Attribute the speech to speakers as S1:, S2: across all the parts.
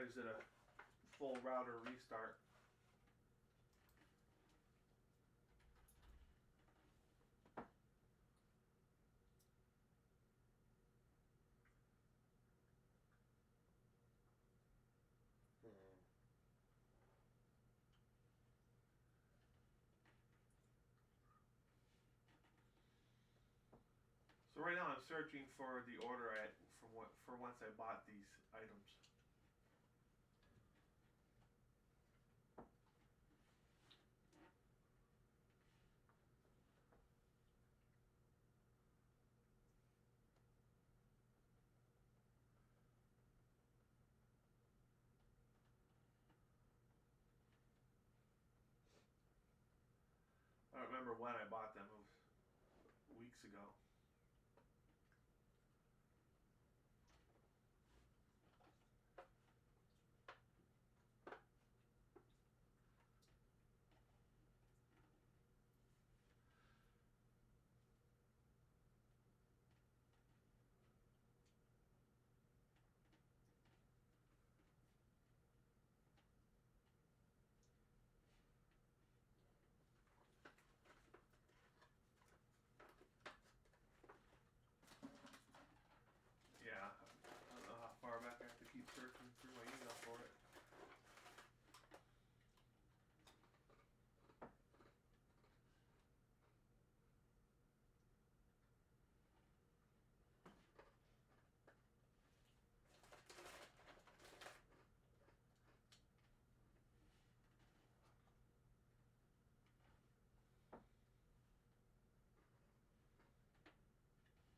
S1: just did a full router restart. So right now I'm searching for the order for once I bought these items. I don't remember when I bought them. It was weeks ago. Yeah, I don't know how far back I have to keep searching through my email for it.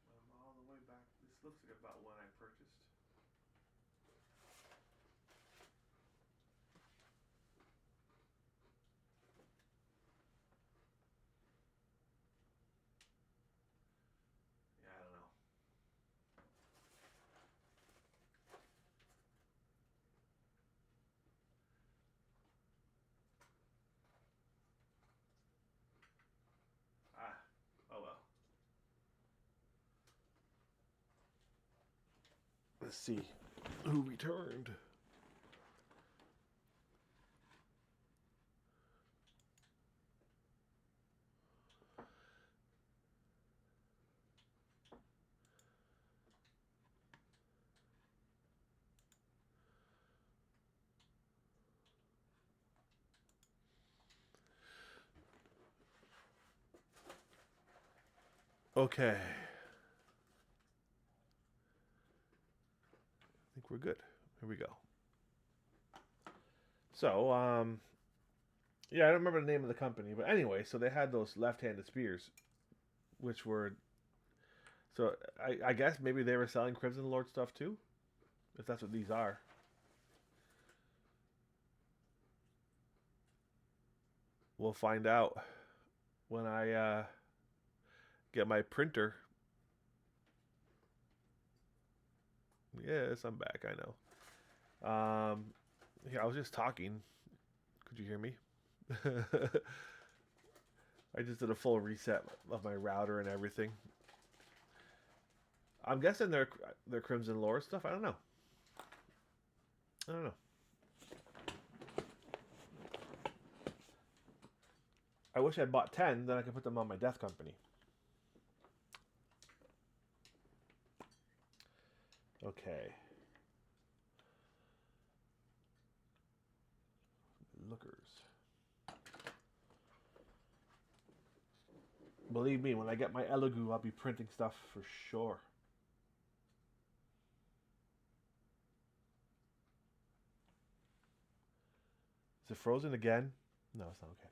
S1: I'm all the way back. This looks like about when I purchased. Yeah, I don't know. Ah, oh well. Let's see who returned. Okay. I think we're good. Here we go. So, yeah, I don't remember the name of the company, but anyway, so they had those left-handed spears, which were so I guess maybe they were selling Crimson Lord stuff too, if that's what these are. We'll find out when I get my printer. Yes, I'm back. I know. Yeah, I was just talking. Could you hear me? I just did a full reset of my router and everything. I'm guessing they're Crimson Lore stuff. I don't know. I don't know. I wish I'd bought 10, then I could put them on my Death Company. Okay. Lookers. Believe me, when I get my Elegoo, I'll be printing stuff for sure. Is it frozen again? No, it's not okay.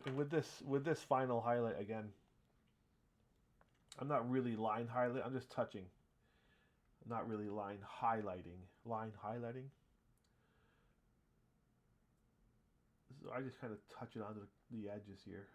S1: And with this final highlight again, I'm not really line highlight. I'm just touching. I'm not really line highlighting. Line highlighting. So I just kind of touch it onto the edges here.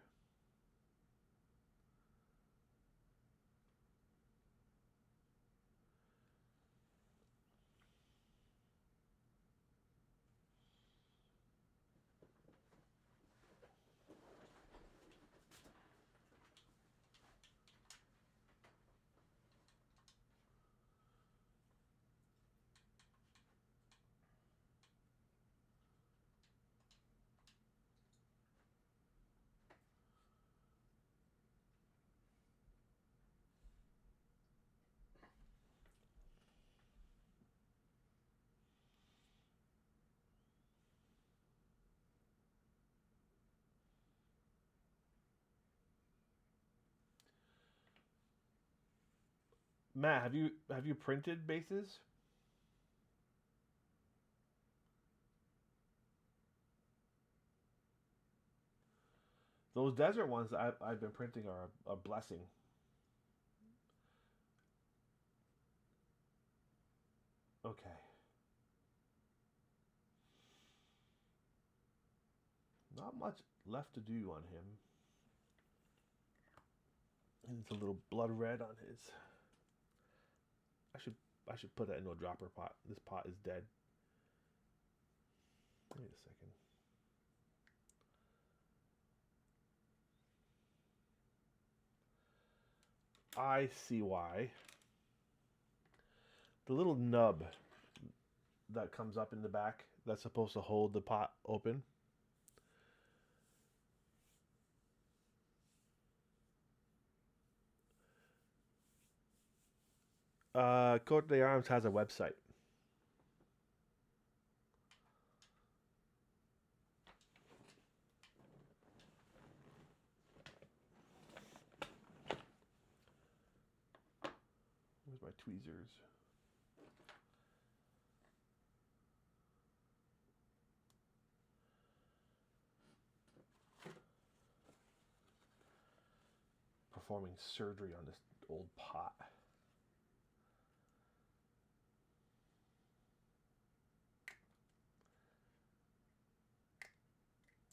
S1: Matt, have you printed bases? Those desert ones I've been printing are a blessing. Okay. Not much left to do on him. And it's a little blood red on his. I should I should put that into a dropper pot. This pot is dead. Wait a second. I see why. The little nub that comes up in the back that's supposed to hold the pot open. Cote d'Arms has a website. Where's my tweezers? Performing surgery on this old pot.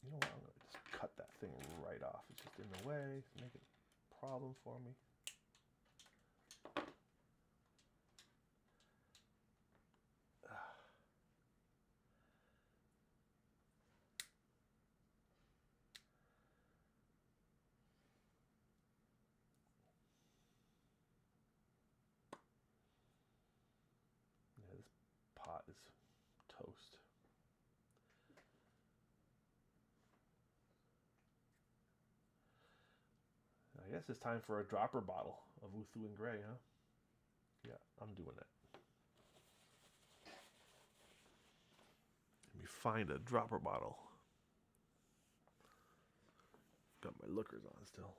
S1: You know what? I'm going to just cut that thing right off. It's just in the way. It's making a problem for me. Yeah, this pot is toast. I guess it's time for a dropper bottle of Uthu and Gray, huh? Yeah, I'm doing that. Let me find a dropper bottle. Got my lookers on still.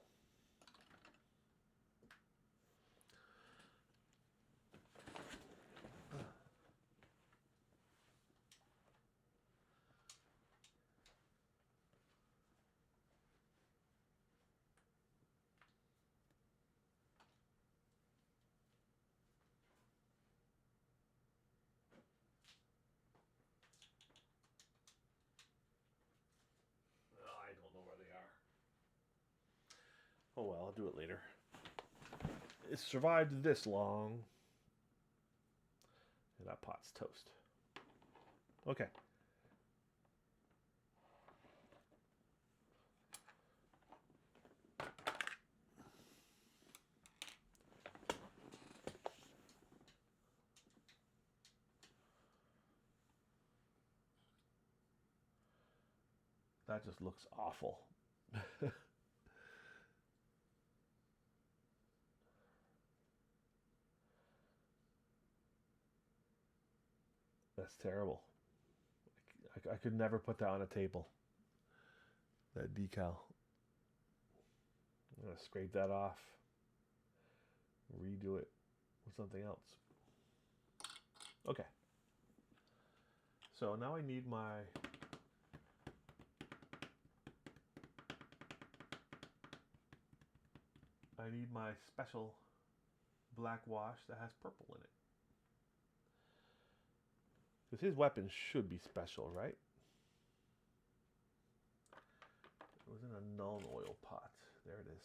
S1: I don't know where they are. Oh well, I'll do it later. It's survived this long. And that pot's toast. Okay. That just looks awful. That's terrible. I could never put that on a table. That decal. I'm going to scrape that off. Redo it with something else. Okay. So now I need my special black wash that has purple in it. Because his weapons should be special, right? Unknown oil pot. There it is.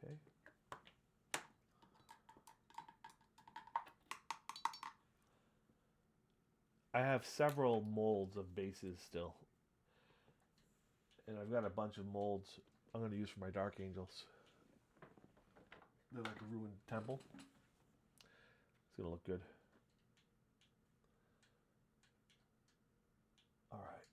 S1: Okay. I have several molds of bases still. And I've got a bunch of molds I'm going to use for my Dark Angels. They're like a ruined temple. It's going to look good. All right.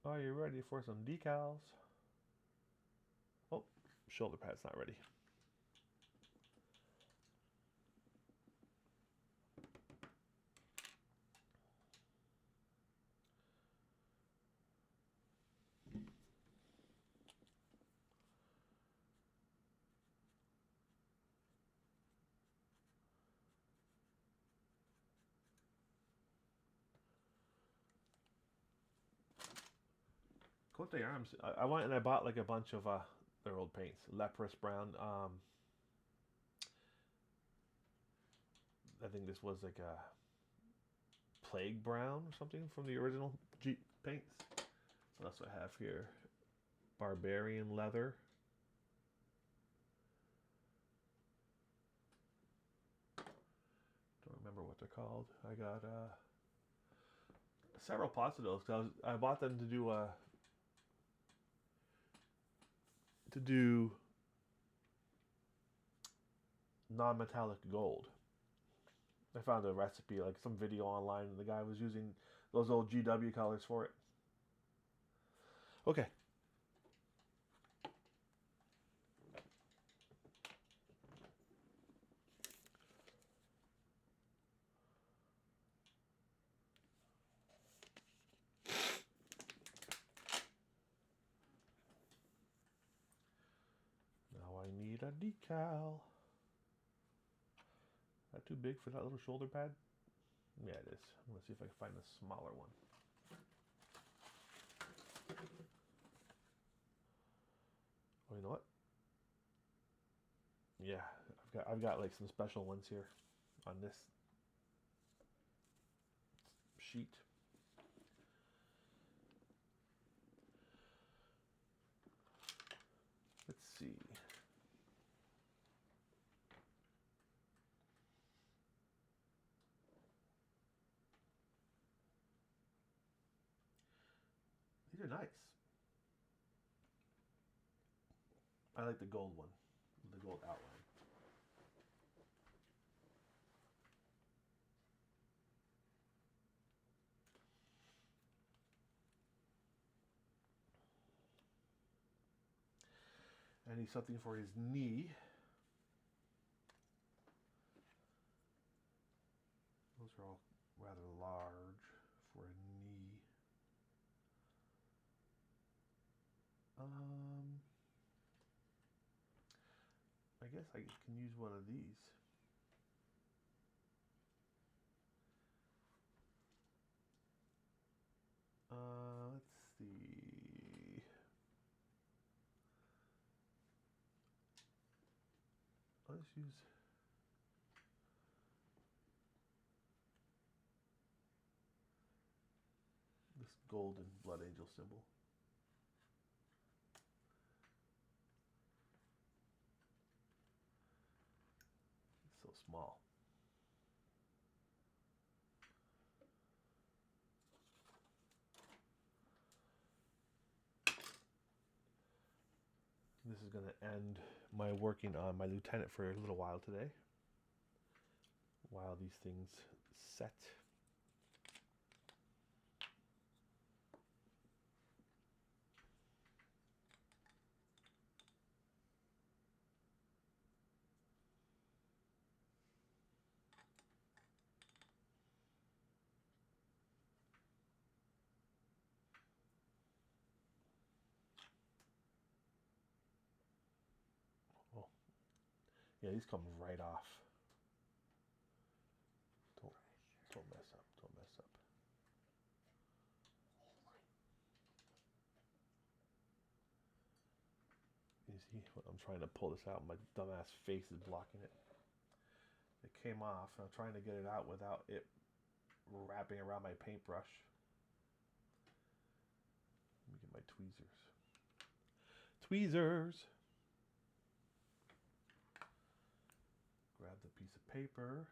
S1: Are you ready for some decals? Oh, shoulder pad's not ready. Coat the arms. I went and I bought like a bunch of their old paints. Leprous brown. I think this was like a plague brown or something from the original Jeep paints. What else do I have here? Barbarian leather. Don't remember what they're called. I got several pots of those. I bought them to do non-metallic gold. I found a recipe, like some video online, and the guy was using those old GW colors for it. Okay. Now I need a decal. That too big for that little shoulder pad? Yeah, it is. I'm going to see if I can find a smaller one. Oh, you know what? Yeah, I've got like some special ones here on this sheet. Let's see. These are nice. I like the gold one, the gold outline. I need something for his knee. Those are all rather large for a knee. I guess I can use one of these. Let's see. Let's use this golden blood angel symbol. It's so small. is going to end my working on my lieutenant for a little while today. While these things set. Oh, yeah, these come right off. Don't mess up. Don't mess up. You see, I'm trying to pull this out. My dumbass face is blocking it. It came off, and I'm trying to get it out without it wrapping around my paintbrush. Let me get my tweezers. Tweezers! Grab the piece of paper.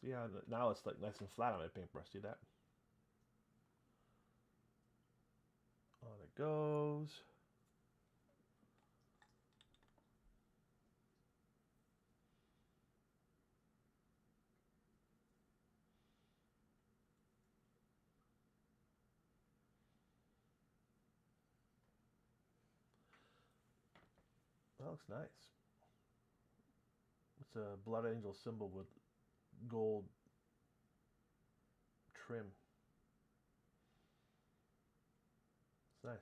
S1: See how now it's like nice and flat on my paintbrush. See that? On it goes. That looks nice. It's a blood angel symbol with gold trim. It's nice.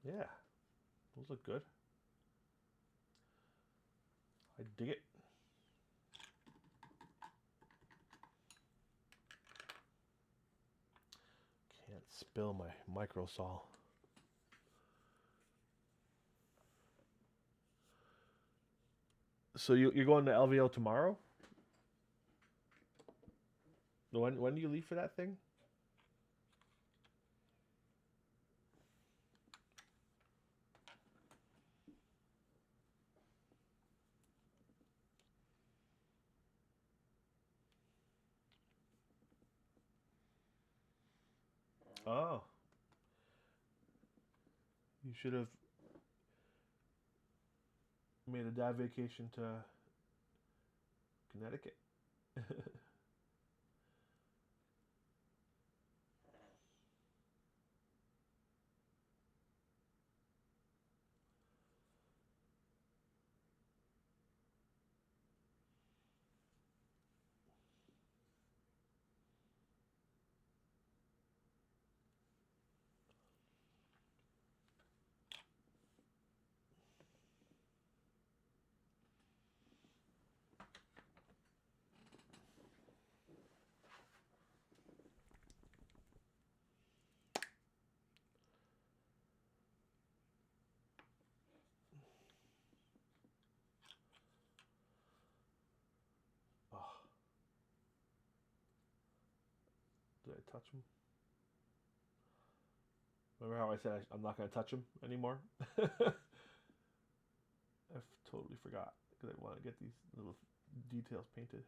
S1: Yeah, those look good. I dig it. Can't spill my microsol. So you're going to LVO tomorrow? When do you leave for that thing? Oh, you should have made a dad vacation to Connecticut. Oh, did I touch him? Remember how I said I'm not going to touch him anymore? I totally forgot because I want to get these little details painted.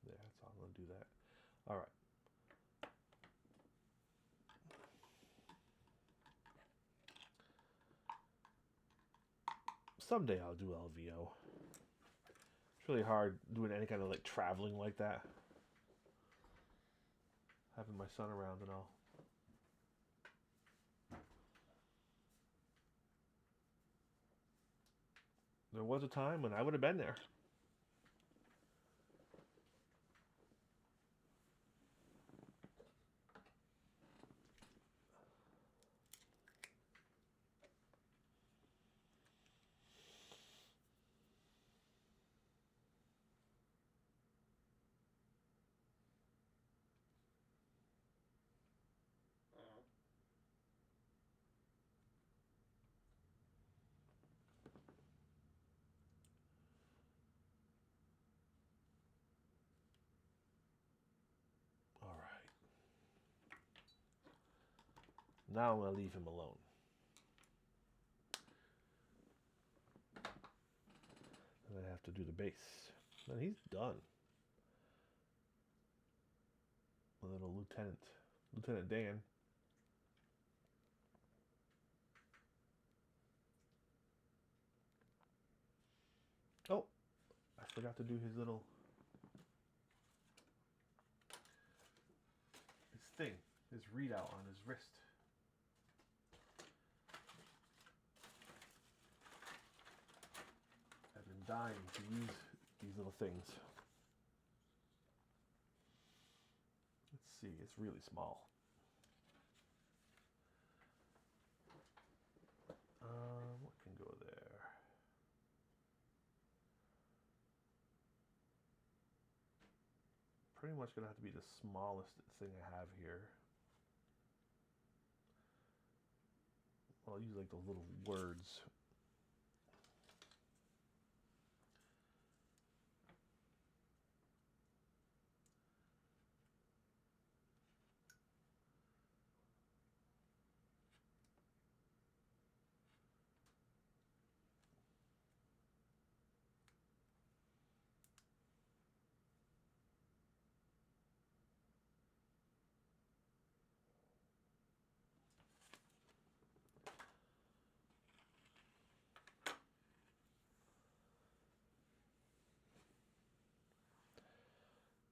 S1: Yeah, that's all I'm going to do that. All right. Someday I'll do LVO. It's really hard doing any kind of like traveling like that. Having my son around and all. There was a time when I would have been there. All right. Now I'm going to leave him alone. And I have to do the base. And he's done. A little Lieutenant Dan. Oh, I forgot to do his thing, his readout on his wrist. I've been dying to use these little things. Let's see, it's really small. What can go there? Pretty much gonna have to be the smallest thing I have here. I'll use like those little words.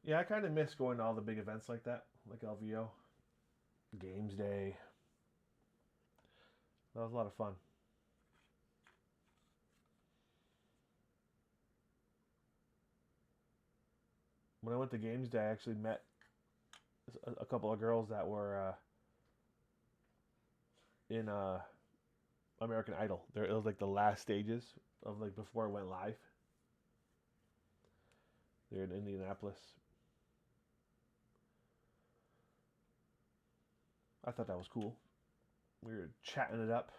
S1: Yeah, I kind of miss going to all the big events like that, like LVO, Games Day. That was a lot of fun. When I went to Games Day, I actually met a couple of girls that were in American Idol. It was like the last stages of like before it went live. They're in Indianapolis. I thought that was cool. We were chatting it up.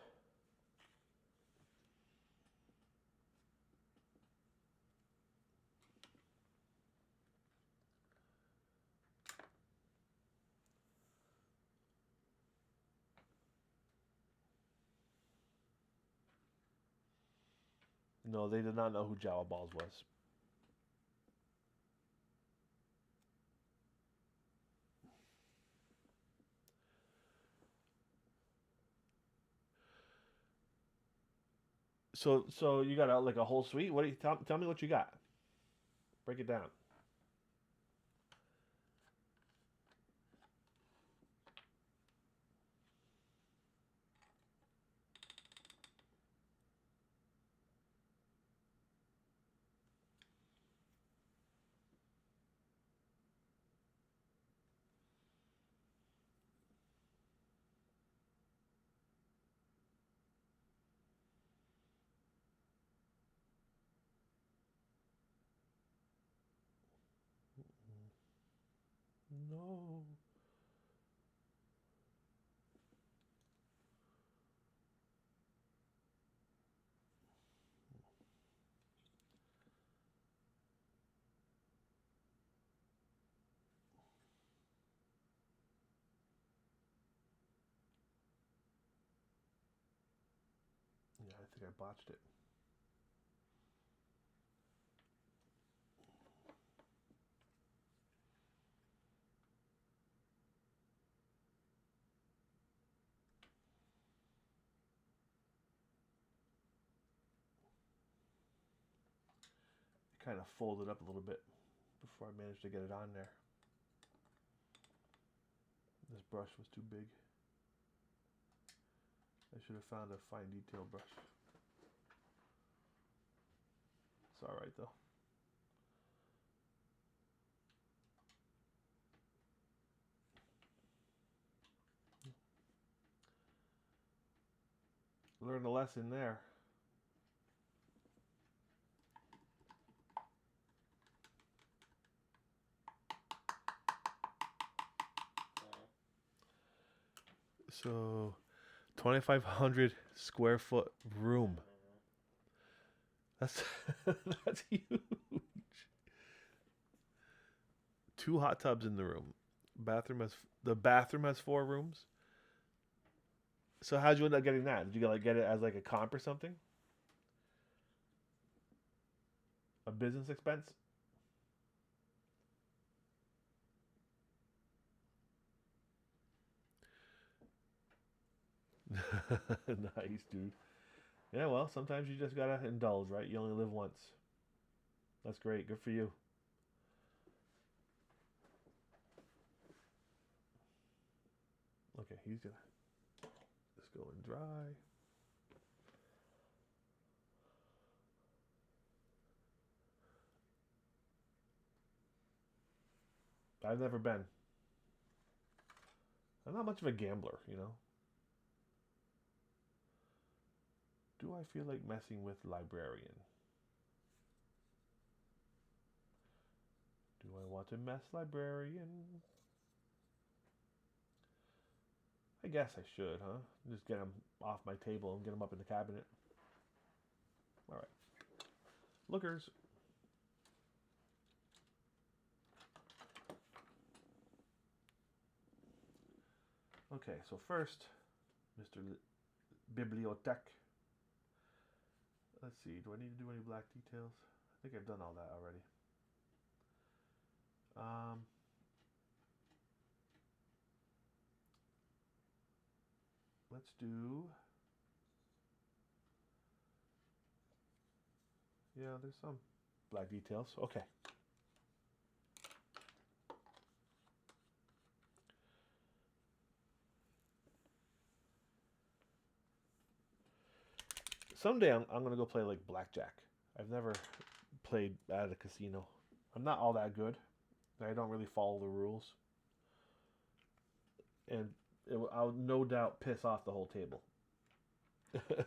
S1: No, they did not know who Jawaballs was. So you got like a whole suite. What do you tell me what you got? Break it down. No. Yeah, I think I botched it. kind of folded up a little bit before I managed to get it on there. This brush was too big. I should have found a fine detail brush. It's alright though. Learned a lesson there. So, 2,500 square foot room. That's that's huge. 2 hot tubs in the room. The bathroom has 4 rooms. So how'd you end up getting that? Did you get it as like a comp or something? A business expense? Nice, dude. Yeah, well, sometimes you just gotta indulge, right? You only live once. That's great. Good for you. Okay, he's gonna just go and dry. I've never been. I'm not much of a gambler, you know. Do I feel like messing with librarian? Do I want to mess librarian? I guess I should, huh? Just get them off my table and get them up in the cabinet. All right. Lookers. Okay, so first, Mr. Bibliothèque. Let's see, do I need to do any black details? I think I've done all that already. Let's do... Yeah, there's some black details. Okay. Someday I'm going to go play like blackjack. I've never played at a casino. I'm not all that good. I don't really follow the rules. And I'll no doubt piss off the whole table. Because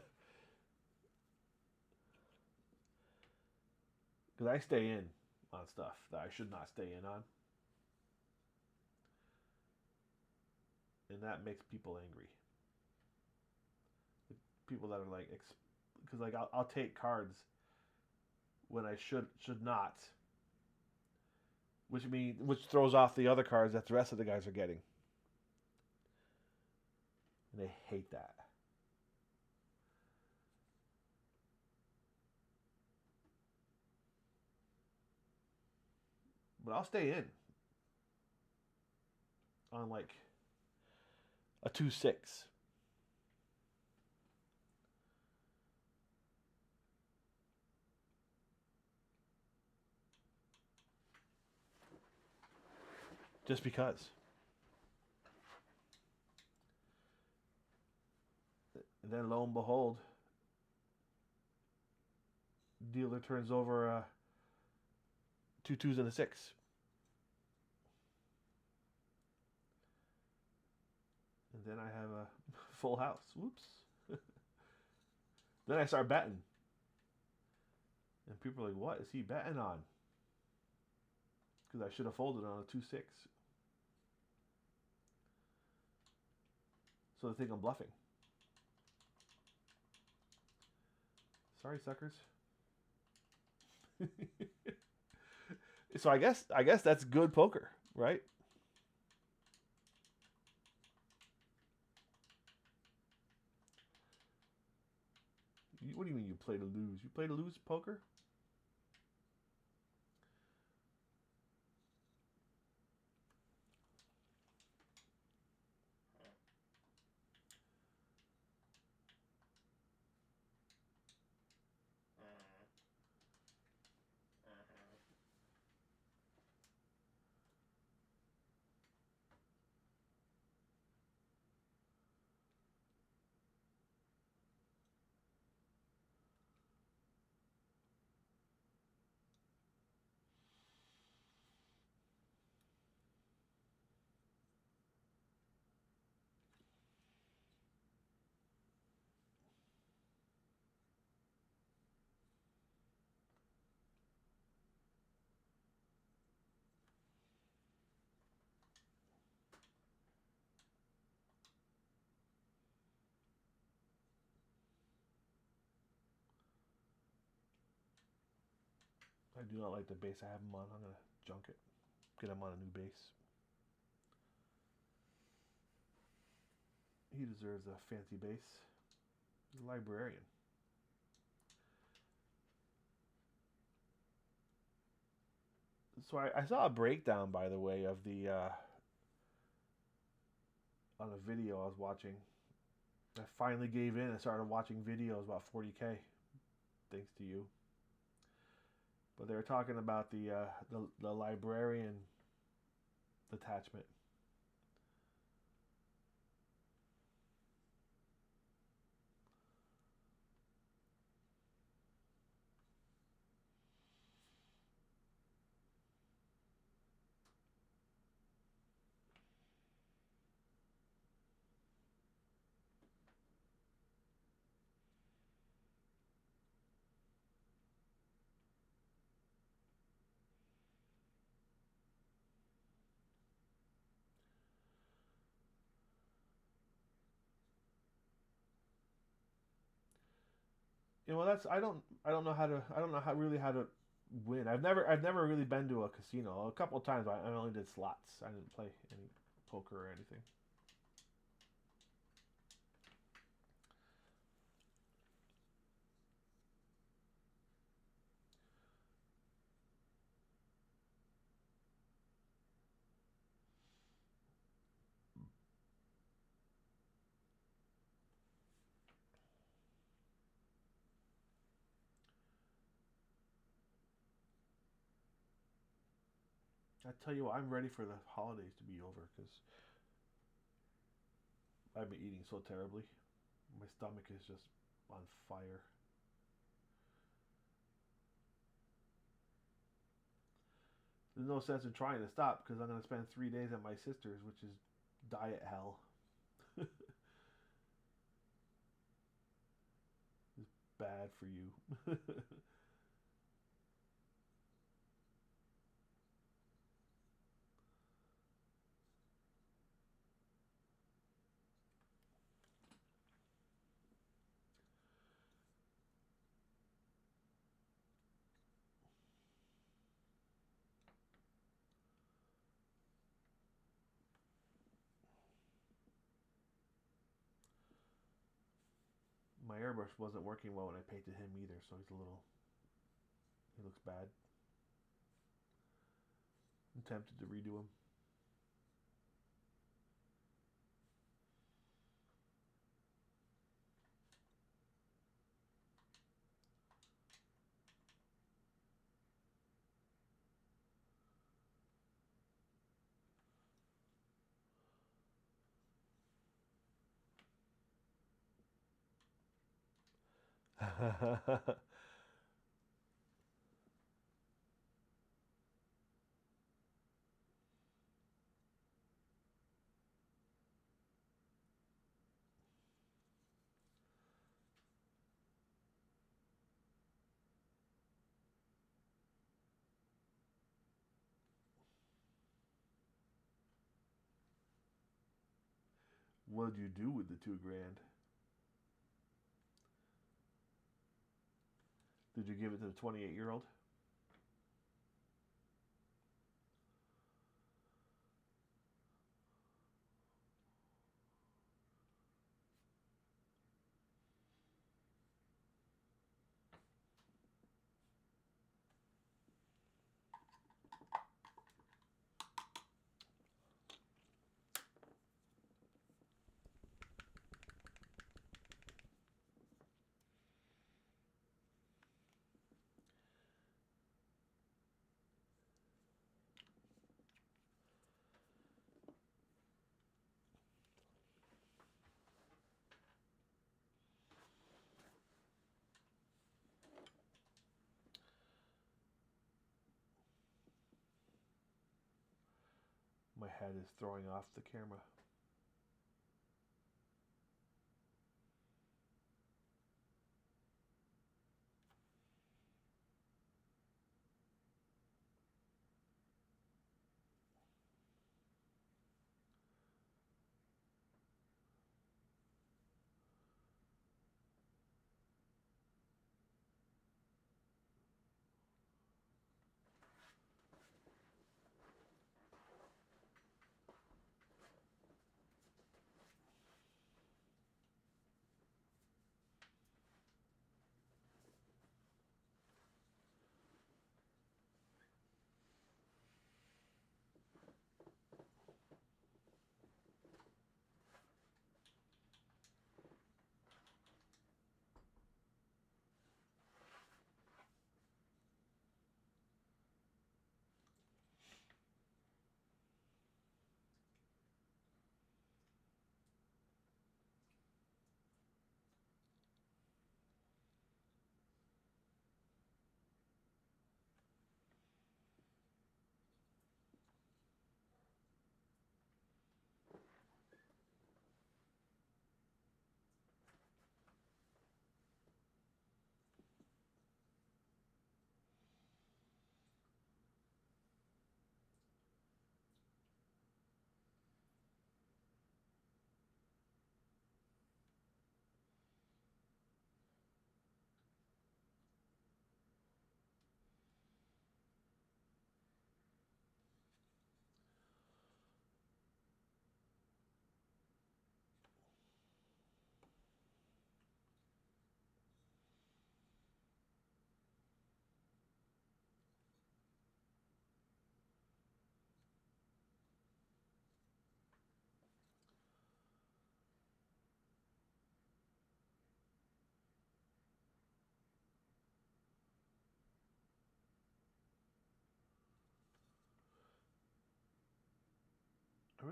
S1: I stay in on stuff that I should not stay in on. And that makes people angry. People that are like, because like I'll take cards when I should not, which throws off the other cards that the rest of the guys are getting, and they hate that. But I'll stay in on like a 2-6. Just because. And then lo and behold, dealer turns over 2 2s and a 6. And then I have a full house. Whoops. Then I start betting. And people are like, what is he betting on? Because I should have folded on a 2-6. So they think I'm bluffing. Sorry, suckers. So I guess that's good poker, right? What do you mean you play to lose? You play to lose poker? I do not like the base I have him on. I'm gonna junk it. Get him on a new base. He deserves a fancy base. He's a librarian. So I saw a breakdown, by the way, of the on a video I was watching. I finally gave in and started watching videos about 40K, thanks to you. But they were talking about the librarian detachment. That's I don't know how to I don't know how really how to win. I've never really been to a casino. A couple of times I only did slots. I didn't play any poker or anything. I tell you what, I'm ready for the holidays to be over because I've been eating so terribly. My stomach is just on fire. There's no sense in trying to stop because I'm going to spend 3 days at my sister's, which is diet hell. It's bad for you. My airbrush wasn't working well when I painted him either, so he looks bad. I'm tempted to redo him. What did you do with the 2 grand? Did you give it to the 28-year-old? My head is throwing off the camera.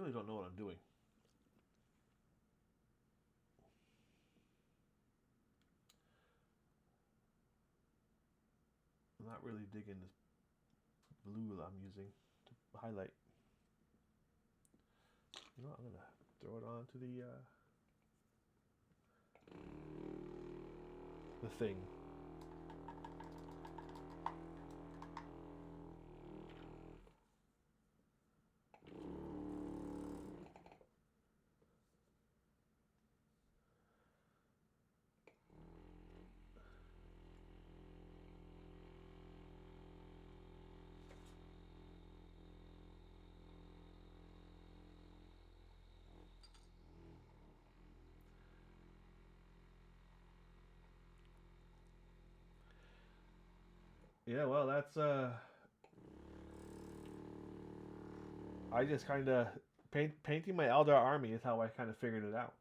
S1: really don't know what I'm doing. I'm not really digging this blue that I'm using to highlight. You know what, I'm gonna throw it onto the thing. Yeah, well, that's I just kind of painting my Eldar army is how I kind of figured it out.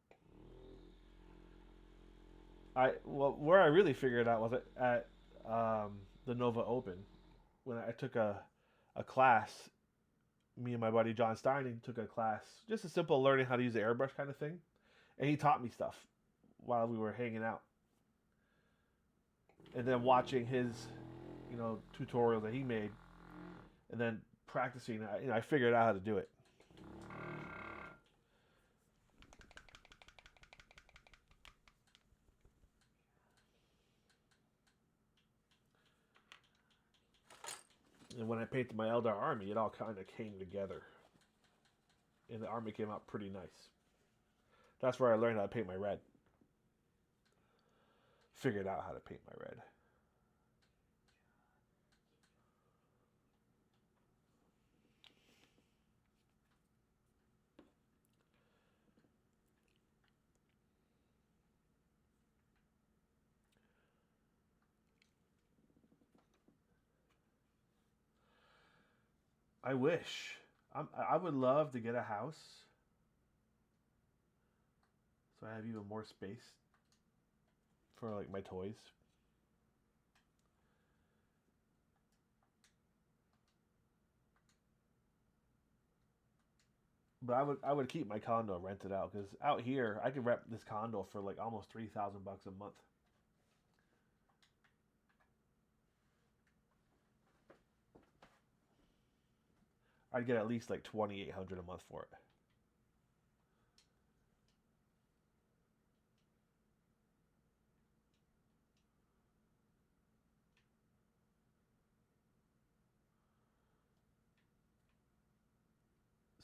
S1: Where I really figured it out was at the Nova Open when I took a class. Me and my buddy John Steining took a class, just a simple learning how to use the airbrush kind of thing, and he taught me stuff while we were hanging out, and then watching his, tutorials that he made, and then practicing. I figured out how to do it. And when I painted my Eldar army, it all kind of came together, and the army came out pretty nice. That's where I learned how to paint my red. Figured out how to paint my red. I wish. I would love to get a house so I have even more space for like my toys. But I would keep my condo rented out because out here I could rent this condo for like almost $3,000 a month. I'd get at least like 2,800 a month for it.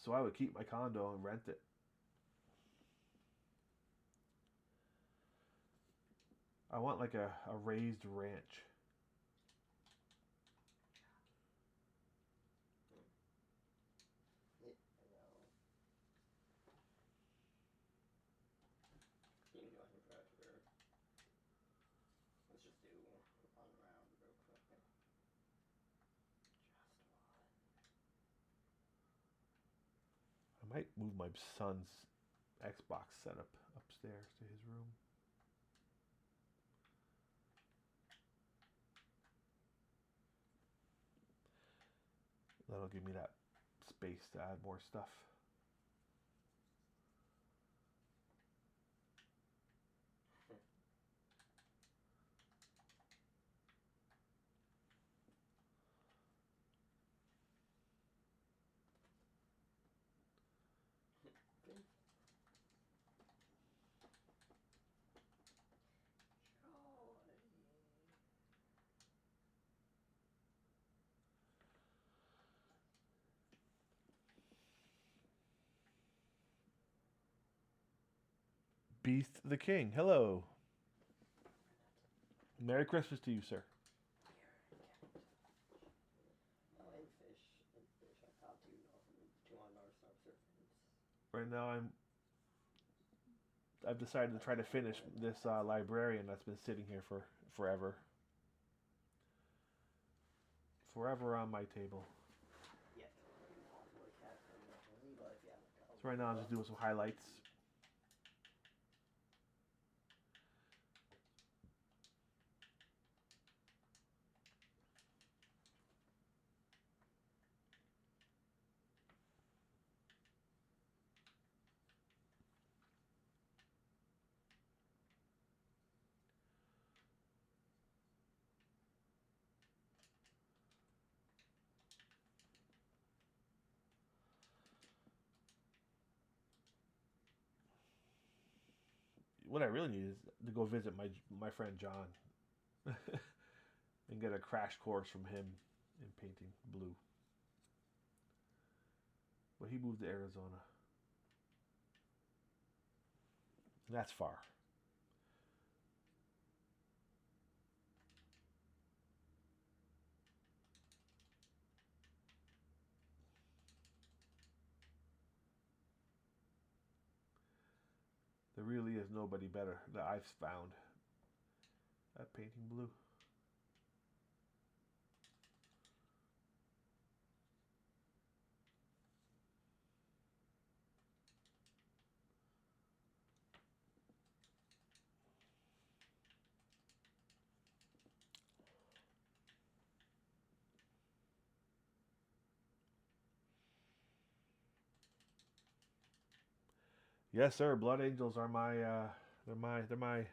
S1: So I would keep my condo and rent it. I want like a raised ranch.
S2: You can go ahead and projector. Let's just do one round real quick. Just one.
S1: I might move my son's Xbox setup upstairs to his room. That'll give me that space to add more stuff. Beast the King, hello. Merry Christmas to you, sir.
S2: Oh, and fish. And fish. I caught two on North Surface.
S1: Right now I've decided to try to finish this librarian that's been sitting here for forever. Forever on my table.
S2: Yeah.
S1: So right now I'm just doing some highlights. what I really need is to go visit my friend John and get a crash course from him in painting blue. But he moved to Arizona. And that's far. There really is nobody better that I've found at painting blue. Yes, sir. Blood Angels are my. They're my.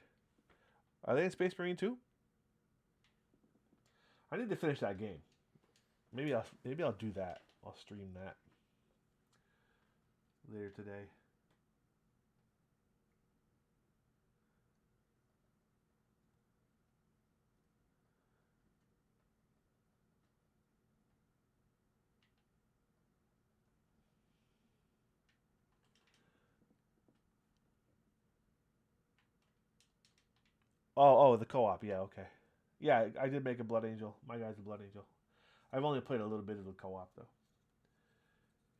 S1: Are they in Space Marine too? I need to finish that game. Maybe I'll do that. I'll stream that later today. Oh, the co-op. Yeah, okay. Yeah, I did make a Blood Angel. My guy's a Blood Angel. I've only played a little bit of the co-op though.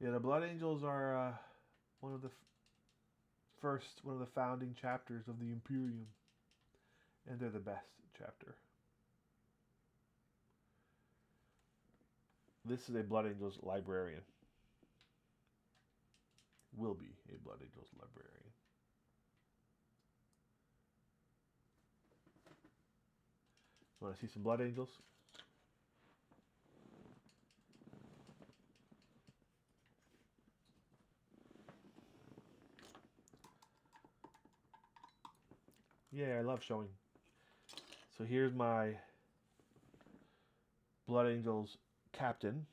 S1: Yeah, the Blood Angels are one of the one of the founding chapters of the Imperium, and they're the best chapter. This is a Blood Angels librarian. Will be a Blood Angels librarian. You want to see some Blood Angels? Yeah, I love showing. So here's my Blood Angels captain.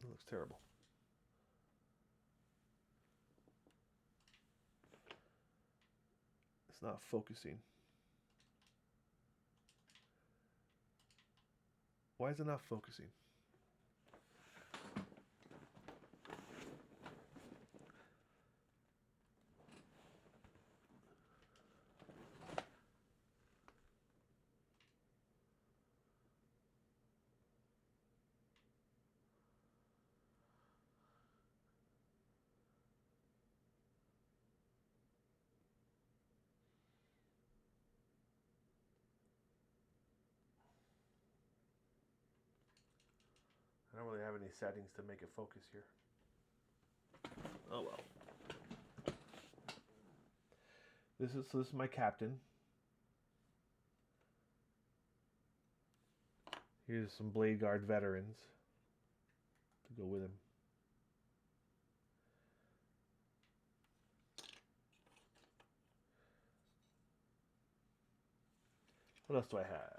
S1: It looks terrible. It's not focusing. Why is it not focusing? I don't really have any settings to make it focus here. Oh well. This is my captain. Here's some Blade Guard veterans to go with him. What else do I have?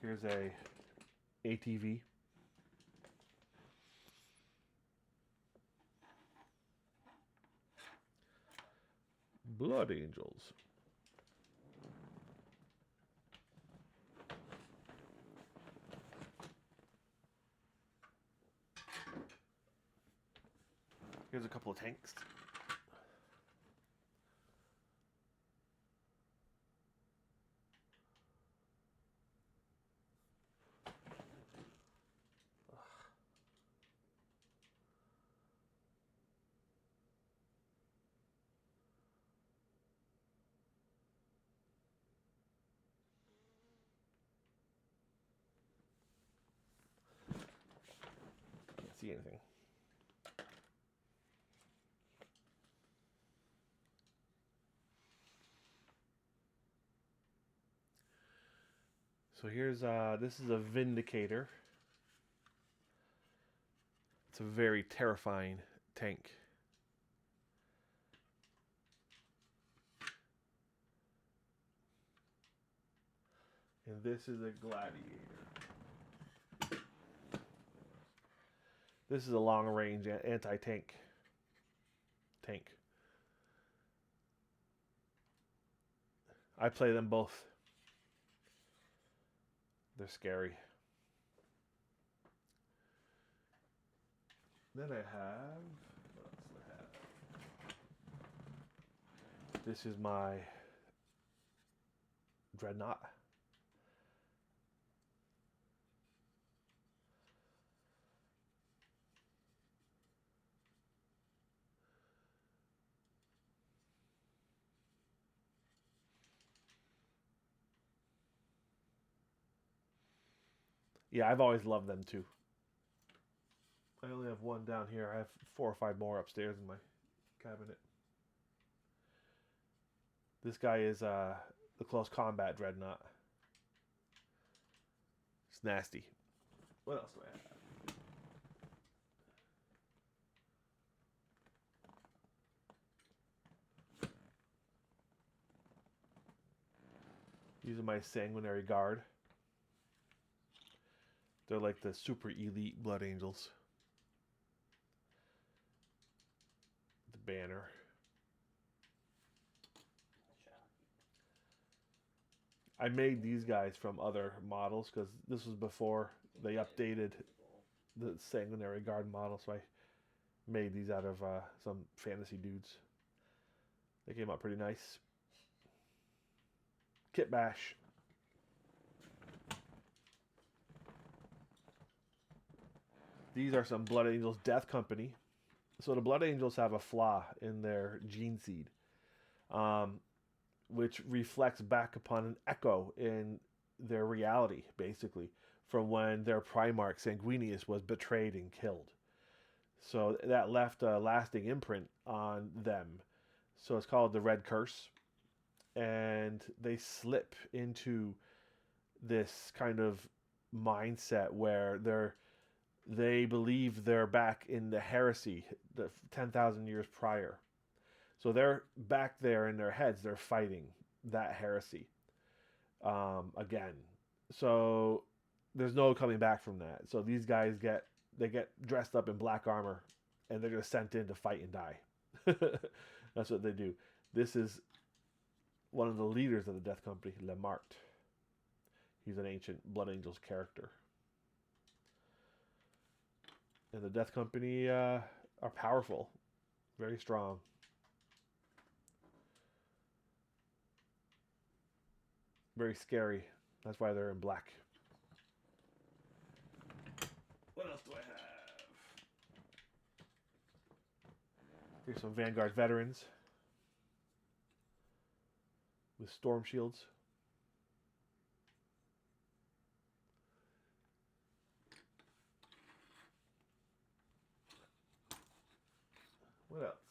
S1: Here's a ATV. Blood Angels. Here's a couple of tanks. Can't see anything. So here's this is a Vindicator. It's a very terrifying tank. And this is a Gladiator. This is a long range anti-tank tank. I play them both. They're scary. Then I have. What else do I have? This is my dreadnought. Yeah, I've always loved them too. I only have one down here. I have 4 or 5 more upstairs in my cabinet. This guy is the close combat dreadnought. It's nasty. What else do I have? These are my Sanguinary Guard. They're like the super elite Blood Angels. The banner. I made these guys from other models because this was before they updated the Sanguinary Guard model, so I made these out of some fantasy dudes. They came out pretty nice. Kit Bash. These are some Blood Angels Death Company. So the Blood Angels have a flaw in their gene seed, which reflects back upon an echo in their reality, basically, from when their Primarch Sanguinius was betrayed and killed. So that left a lasting imprint on them. So it's called the Red Curse. And they slip into this kind of mindset where they believe they're back in the heresy, the 10,000 years prior. So they're back there in their heads. They're fighting that heresy again. So there's no coming back from that. So these guys get dressed up in black armor, and they're just sent in to fight and die. That's what they do. This is one of the leaders of the Death Company, Lemart. He's an ancient Blood Angels character. And the Death Company are powerful, very strong. Very scary. That's why they're in black. What else do I have? Here's some Vanguard veterans with storm shields. What else?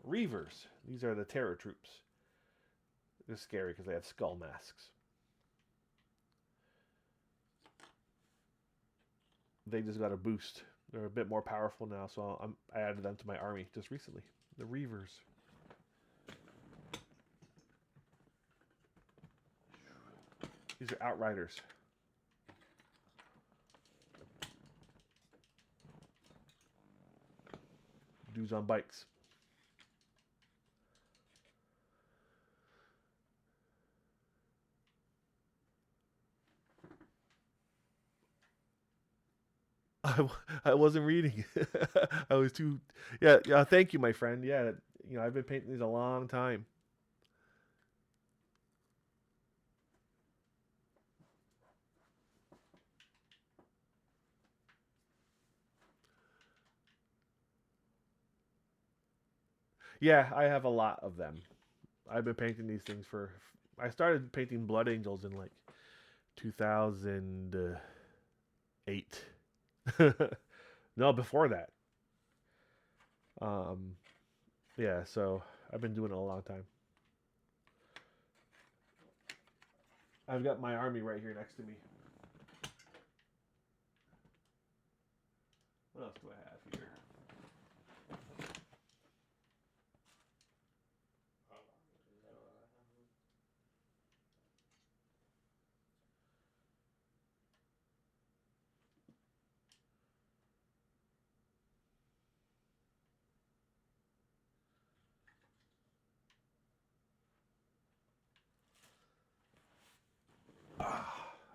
S1: Reavers. These are the terror troops. They're scary because they have skull masks. They just got a boost. They're a bit more powerful now, so I added them to my army just recently. The Reavers. These are Outriders. Dudes on bikes. I wasn't reading. I was too. Yeah. Thank you, my friend. Yeah, I've been painting these a long time. Yeah, I have a lot of them. I've been painting these things for. I started painting Blood Angels in like 2008. No, before that. Um, yeah, so I've been doing it a long time. I've got my army right here next to me. What else do I have here?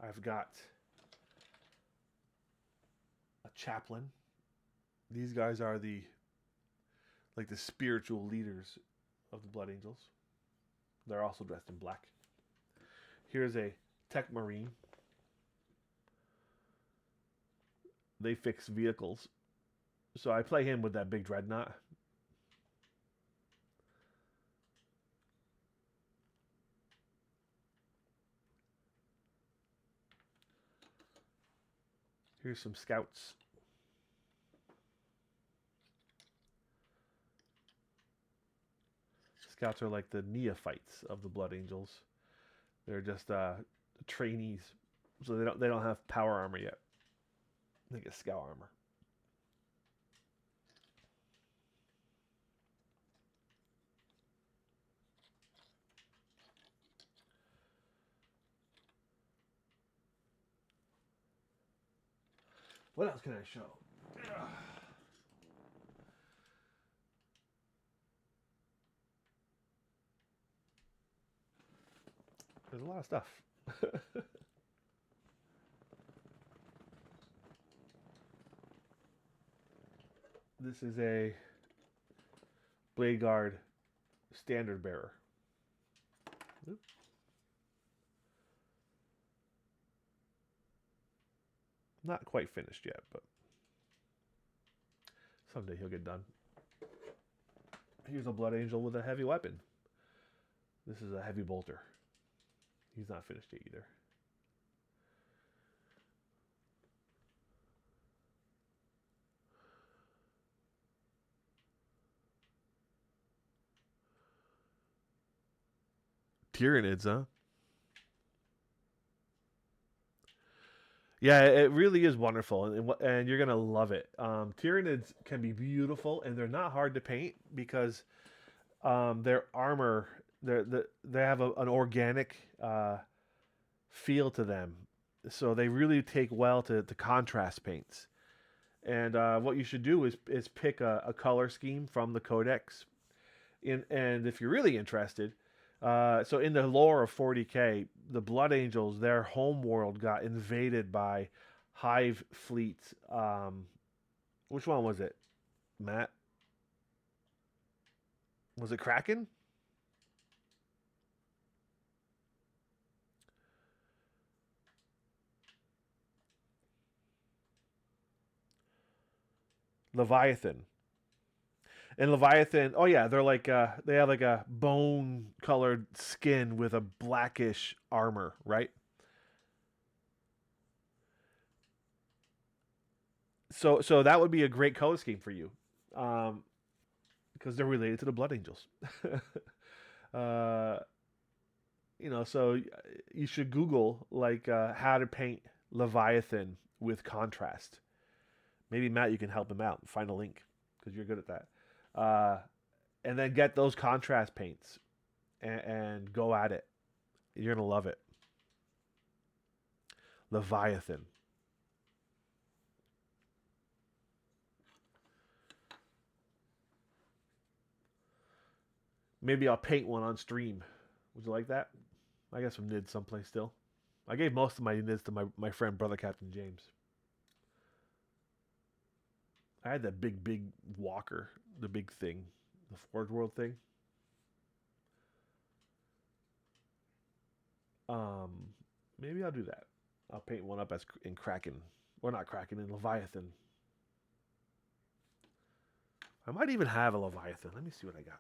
S1: I've got a chaplain. These guys are the spiritual leaders of the Blood Angels. They're also dressed in black. Here's a tech marine. They fix vehicles. So I play him with that big dreadnought. Here's some scouts. Scouts are like the neophytes of the Blood Angels. They're just trainees, so they don't have power armor yet. They get scout armor. What else can I show? There's a lot of stuff. This is a Blade Guard standard bearer. Oop. Not quite finished yet, but someday he'll get done. Here's a Blood Angel with a heavy weapon. This is a heavy bolter. He's not finished yet either. Tyranids, huh? Yeah, it really is wonderful, and you're gonna love it. Tyranids can be beautiful, and they're not hard to paint because their armor, they have an organic feel to them, so they really take well to contrast paints. And what you should do is pick a color scheme from the codex. And if you're really interested, so in the lore of 40k, the Blood Angels, their home world got invaded by Hive fleets. Which one was it, Matt? Was it Kraken? Leviathan. And Leviathan, oh yeah, they're like they have like a bone colored skin with a blackish armor, right? So that would be a great color scheme for you, um, because they're related to the Blood Angels. uh, so you should Google like how to paint Leviathan with contrast. Maybe Matt, you can help him out. Find a link because you're good at that. Uh, and then get those contrast paints and go at it. You're gonna love it. Leviathan. Maybe I'll paint one on stream. Would you like that? I got some nids someplace still. I gave most of my nids to my friend, Brother Captain James. I had that big walker, the big thing, the Forge World thing. Um, Maybe I'll do that. I'll paint one up as in Kraken, or not Kraken, in Leviathan. I might even have a Leviathan. Let me see what I got.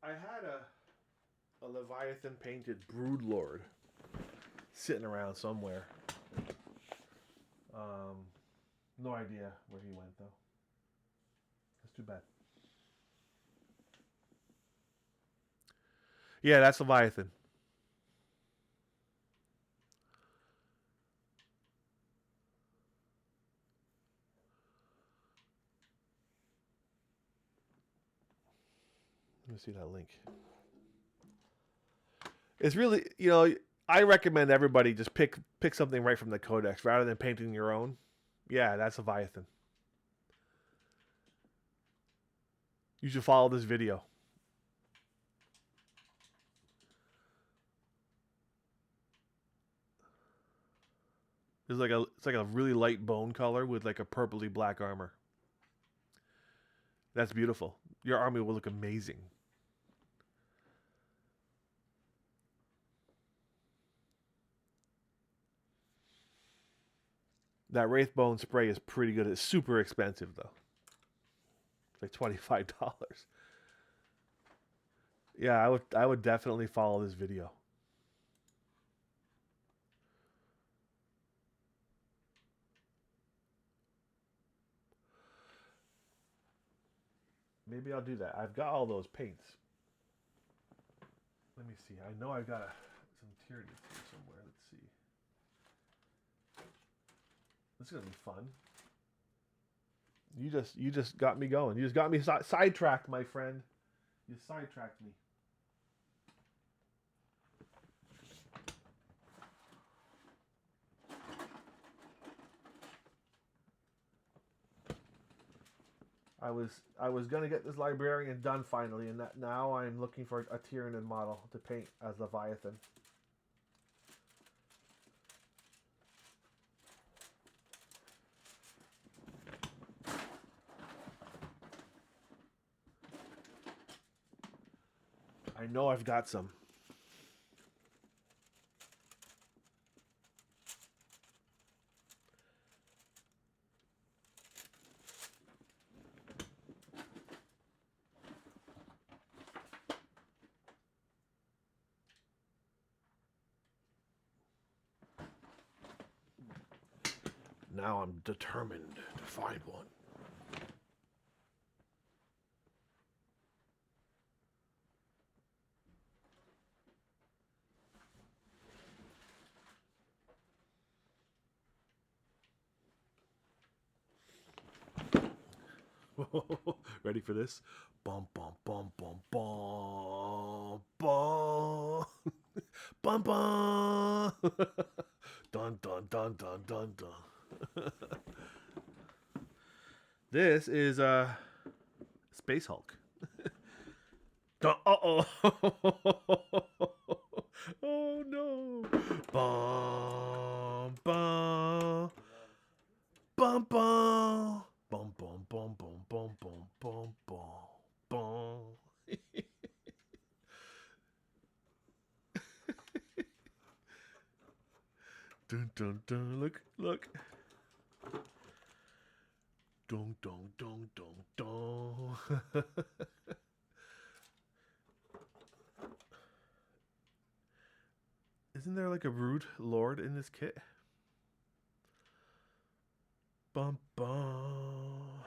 S1: I had a Leviathan painted Broodlord sitting around somewhere. No idea where he went though. That's too bad. Yeah, that's Leviathan. Let me see that link. It's really, I recommend everybody just pick something right from the codex rather than painting your own. Yeah, that's Leviathan. You should follow this video. It's like a really light bone color with like a purpley black armor. That's beautiful. Your army will look amazing. That Wraithbone spray is pretty good. It's super expensive though. It's like $25. Yeah, I would definitely follow this video. Maybe I'll do that. I've got all those paints. Let me see. I know I've got some Tyranids here somewhere. Let's see. This is gonna be fun. You just got me going. You just got me sidetracked, my friend. You sidetracked me. I was gonna get this librarian done finally, and that now I'm looking for a Tyranid model to paint as Leviathan. I know I've got some. Now I'm determined to find one. Ready for this? Bum bum bum bum bum bum bum bum. Dun dun dun dun dun dun. This is Space Hulk. Uh oh. Oh no. Bum bum bum bum. Bum bum bum bum bum bum bum bum bum. Dun dun dun. Look. Dun dun dun dun dun. Isn't there like a rude lord in this kit? Bum bum.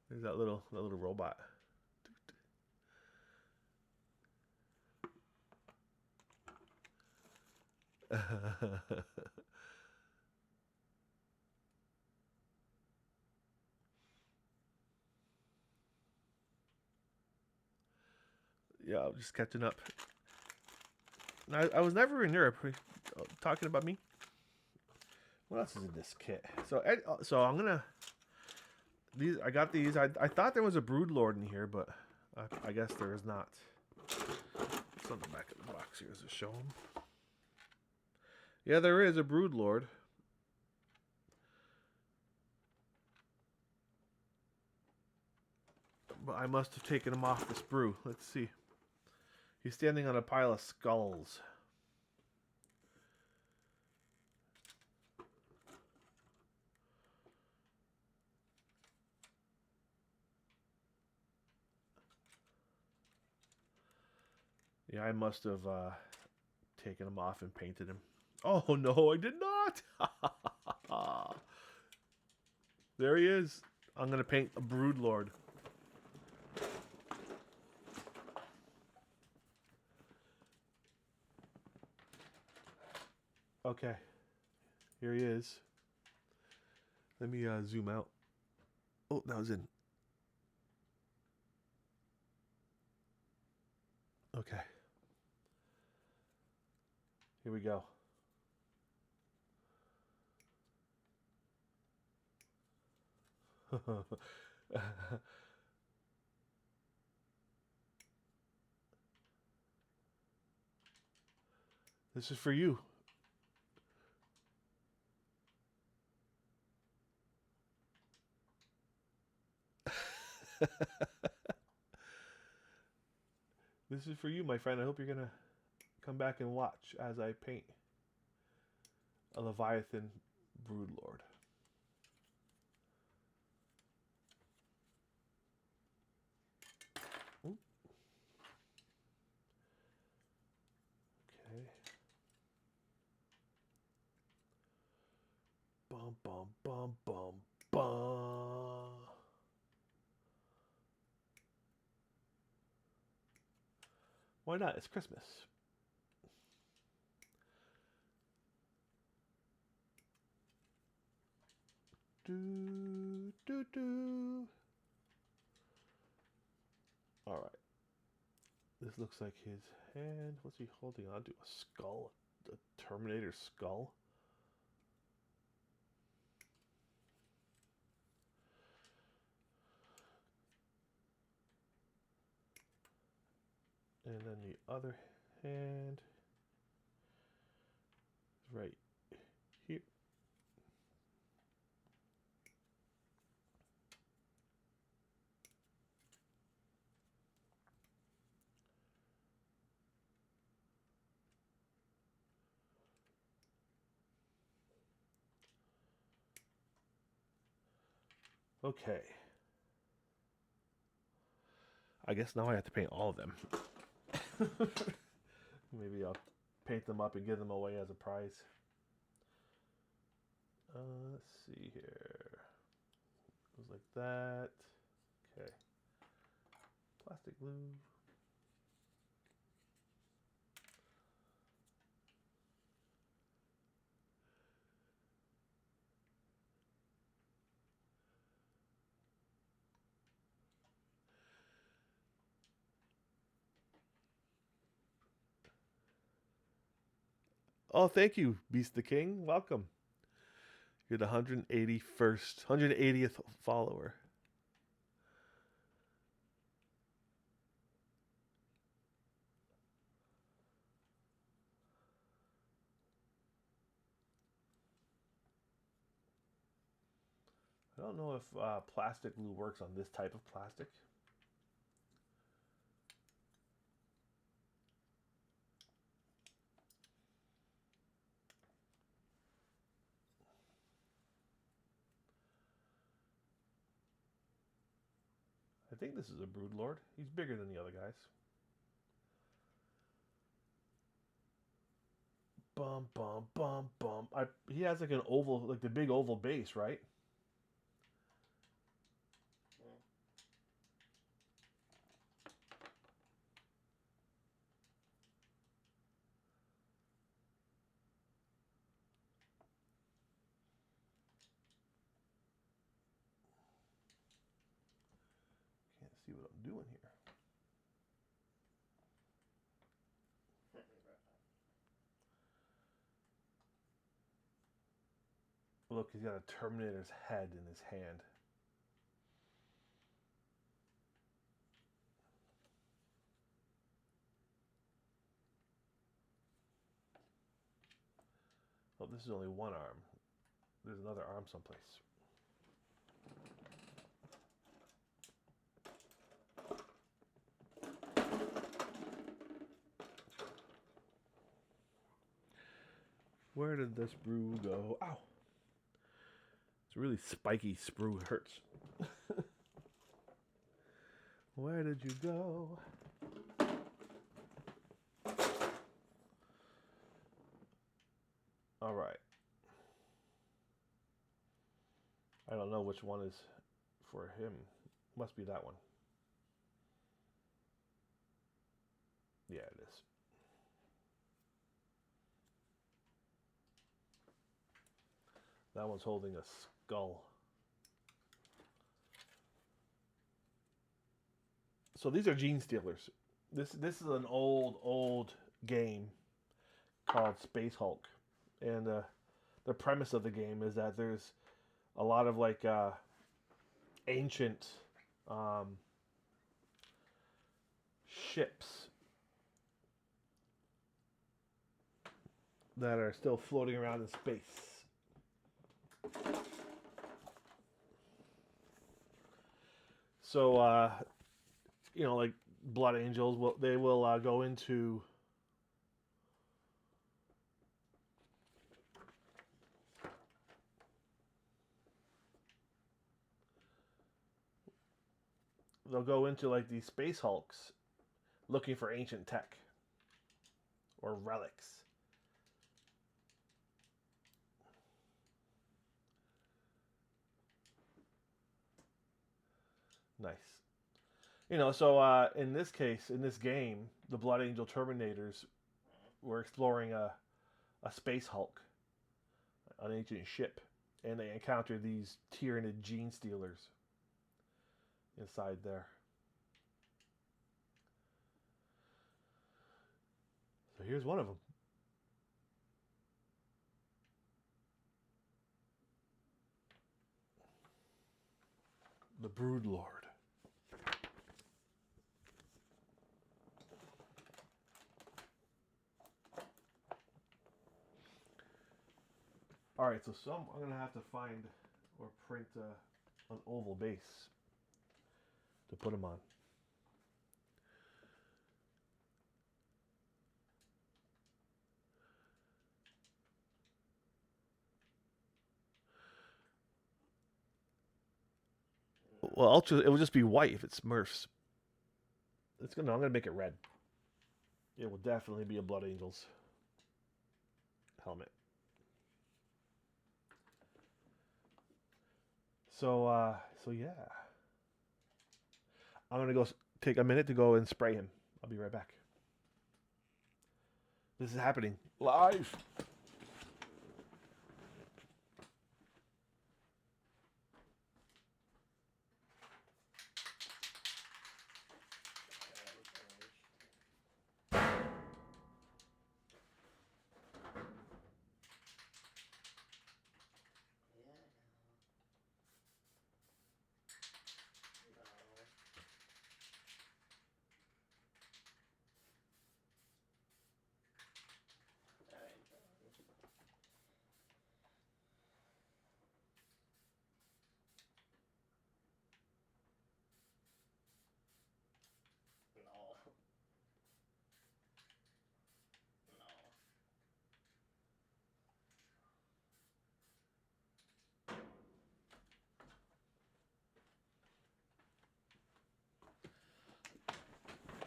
S1: There's that little robot. Yeah, I'm just catching up. I was never in Europe. Talking about me. What else is in this kit? So I'm gonna. These I got these. I thought there was a Broodlord in here, but I guess there is not. It's on the back of the box here. Does it show him? Yeah, there is a Broodlord. But I must have taken him off the sprue. Let's see. He's standing on a pile of skulls. Yeah, I must have taken him off and painted him. Oh no, I did not. There he is. I'm gonna paint a Brood Lord. Okay, here he is. Let me zoom out. Oh, that was in. Okay, here we go. This is for you. This is for you, my friend. I hope you're gonna come back and watch as I paint a Leviathan Broodlord. Oop. Okay. Bum bum bum bum bum. Why not? It's Christmas. Do do do. All right. This looks like his hand. What's he holding on to? A skull? A Terminator skull? And then the other hand is right here. Okay. I guess now I have to paint all of them. Maybe I'll paint them up and give them away as a prize. Let's see here. Goes like that. Okay. Plastic glue. Oh, thank you, Beast the King. Welcome. You're the 180th follower. I don't know if plastic glue works on this type of plastic. I think this is a Brood Lord. He's bigger than the other guys. Bum bum bum bum. He has like an oval, like the big oval base, right?
S2: Yeah.
S1: Can't see what I'm doing here. Look, he's got a Terminator's head in his hand. Oh, this is only one arm. There's another arm someplace. Where did this sprue go? Ow! It's a really spiky sprue. It hurts. Where did you go? All right. I don't know which one is for him. Must be that one. Yeah, it is. That one's holding a skull. So these are gene stealers. This is an old game called Space Hulk, and the premise of the game is that there's a lot of like ancient um, ships that are still floating around in space. So like Blood Angels, they will go into they'll go into like these space hulks looking for ancient tech or relics. Nice. So in this case, in this game, the Blood Angel Terminators were exploring a space hulk, an ancient ship, and they encountered these Tyranid gene stealers inside there. So here's one of them. The Brood Lord. All right, so I'm gonna have to find or print an oval base to put them on. Well, ultra, it will just be white if it's Smurfs. I'm gonna make it red. It will definitely be a Blood Angels helmet. So yeah, I'm gonna go take a minute to go and spray him. I'll be right back. This is happening live.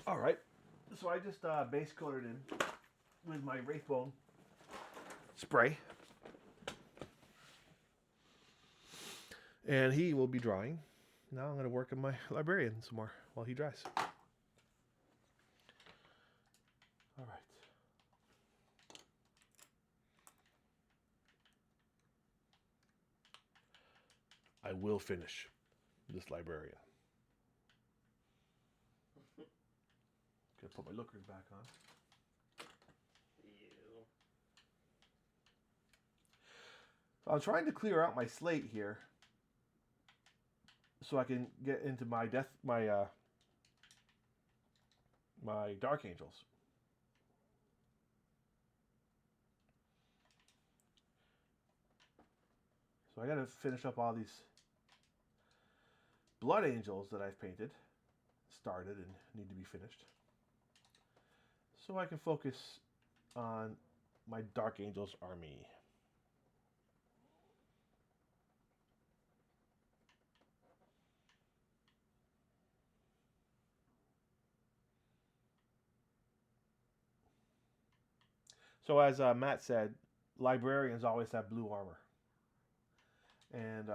S1: All right, so I just base coated him with my Wraithbone spray, and he will be drying. Now I'm gonna work on my librarian some more while he dries. All right. I will finish this librarian. Gonna put my lookers back on. So I'm trying to clear out my slate here, so I can get into my my Dark Angels. So I gotta finish up all these Blood Angels that I've painted, started, and need to be finished, so I can focus on my Dark Angels army. So as Matt said, librarians always have blue armor, and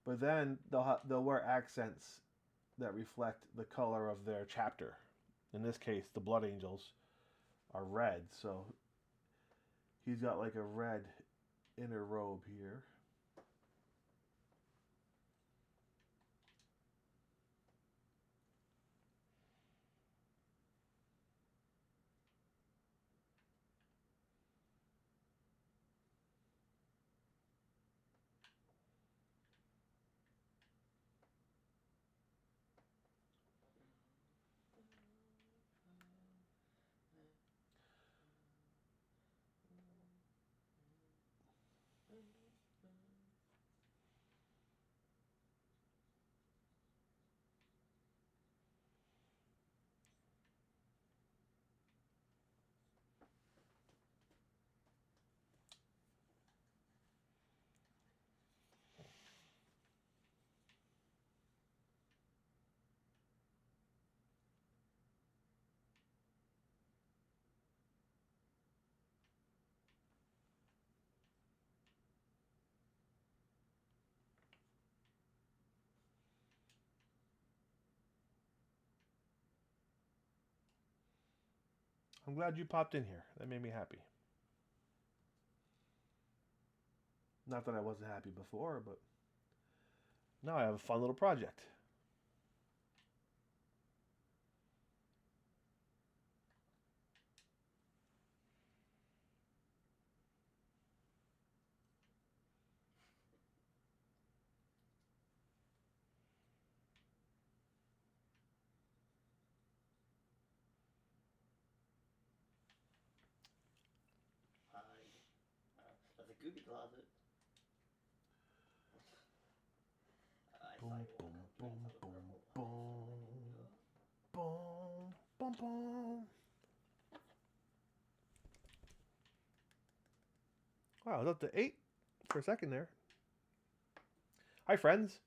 S1: but then they'll wear accents that reflect the color of their chapter. In this case, the Blood Angels are red, so he's got like a red inner robe here. I'm glad you popped in here. That made me happy. Not that I wasn't happy before, but now I have a fun little project.
S2: That's a goopy closet. I
S1: Boom,
S2: thought you
S1: boom,
S2: were
S1: boom,
S2: going to
S1: boom,
S2: purple.
S1: boom, boom, boom, boom. Wow, I was up to 8 for a second there. Hi, friends.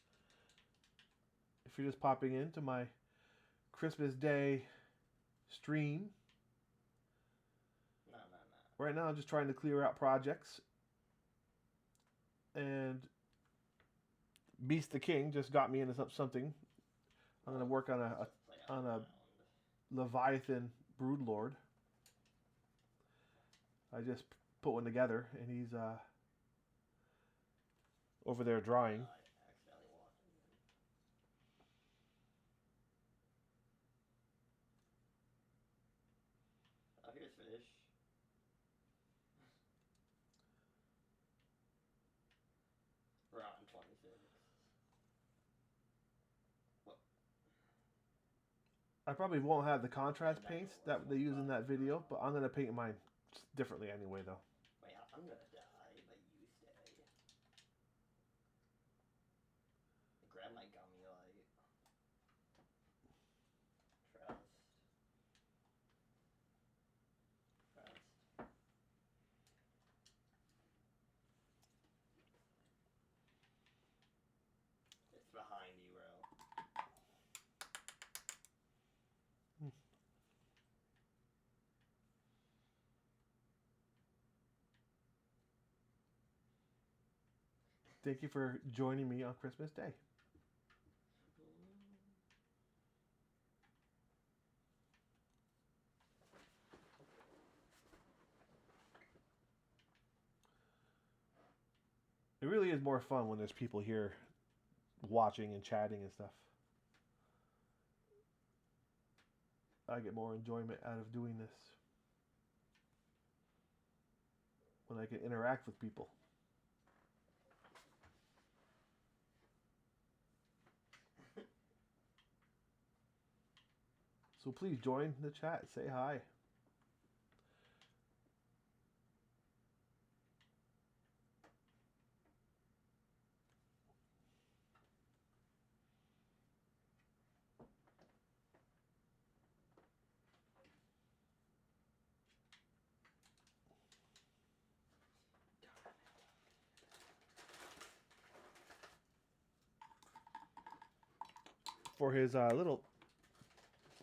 S1: If you're just popping into my Christmas Day stream,
S2: No.
S1: right now I'm just trying to clear out projects. And Beast the King just got me into something. I'm going to work on a Leviathan Broodlord. I just put one together, and he's over there drawing.
S2: I accidentally walked in. Oh, here's fish. We're on 26. What?
S1: I probably won't have the contrast paints that they use in that video, but I'm going to paint mine differently anyway, though.
S2: Wait, I'm gonna die, but you stay. Grab my gummy light. Trust. It's behind you, bro.
S1: Thank you for joining me on Christmas Day. It really is more fun when there's people here watching and chatting and stuff. I get more enjoyment out of doing this when I can interact with people. So please join the chat. Say hi. For his little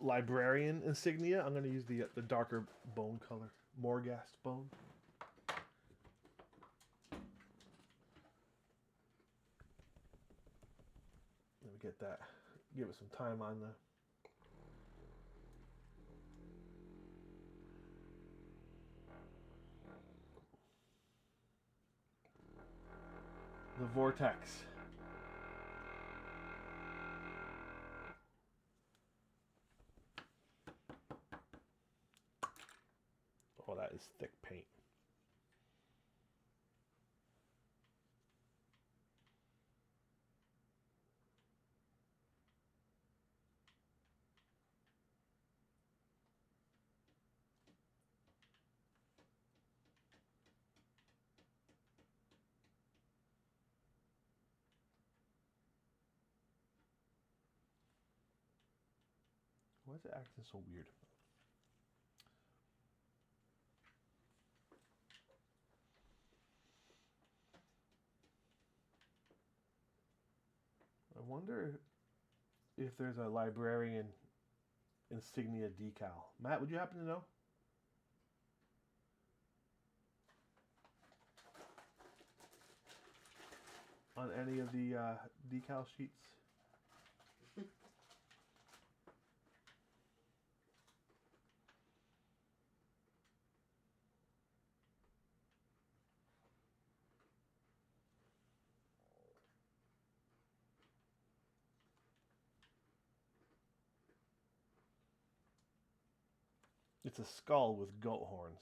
S1: librarian insignia. I'm going to use the darker bone color, Morghast bone. Let me get that. Give it some time on the vortex. Oh, that is thick paint. Why is it acting so weird? I wonder if there's a librarian insignia decal. Matt, would you happen to know? On any of the decal sheets? It's a skull with goat horns.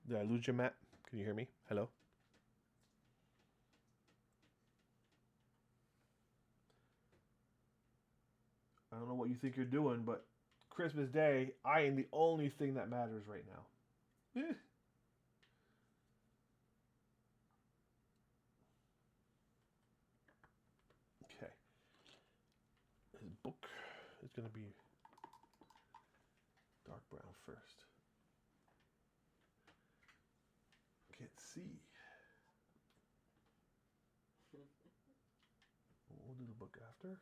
S1: Did I lose you, Matt? Can you hear me? Hello? I don't know what you think you're doing, but Christmas Day, I am the only thing that matters right now. Okay. His book is going to be dark brown first. Can't see. We'll do the book after.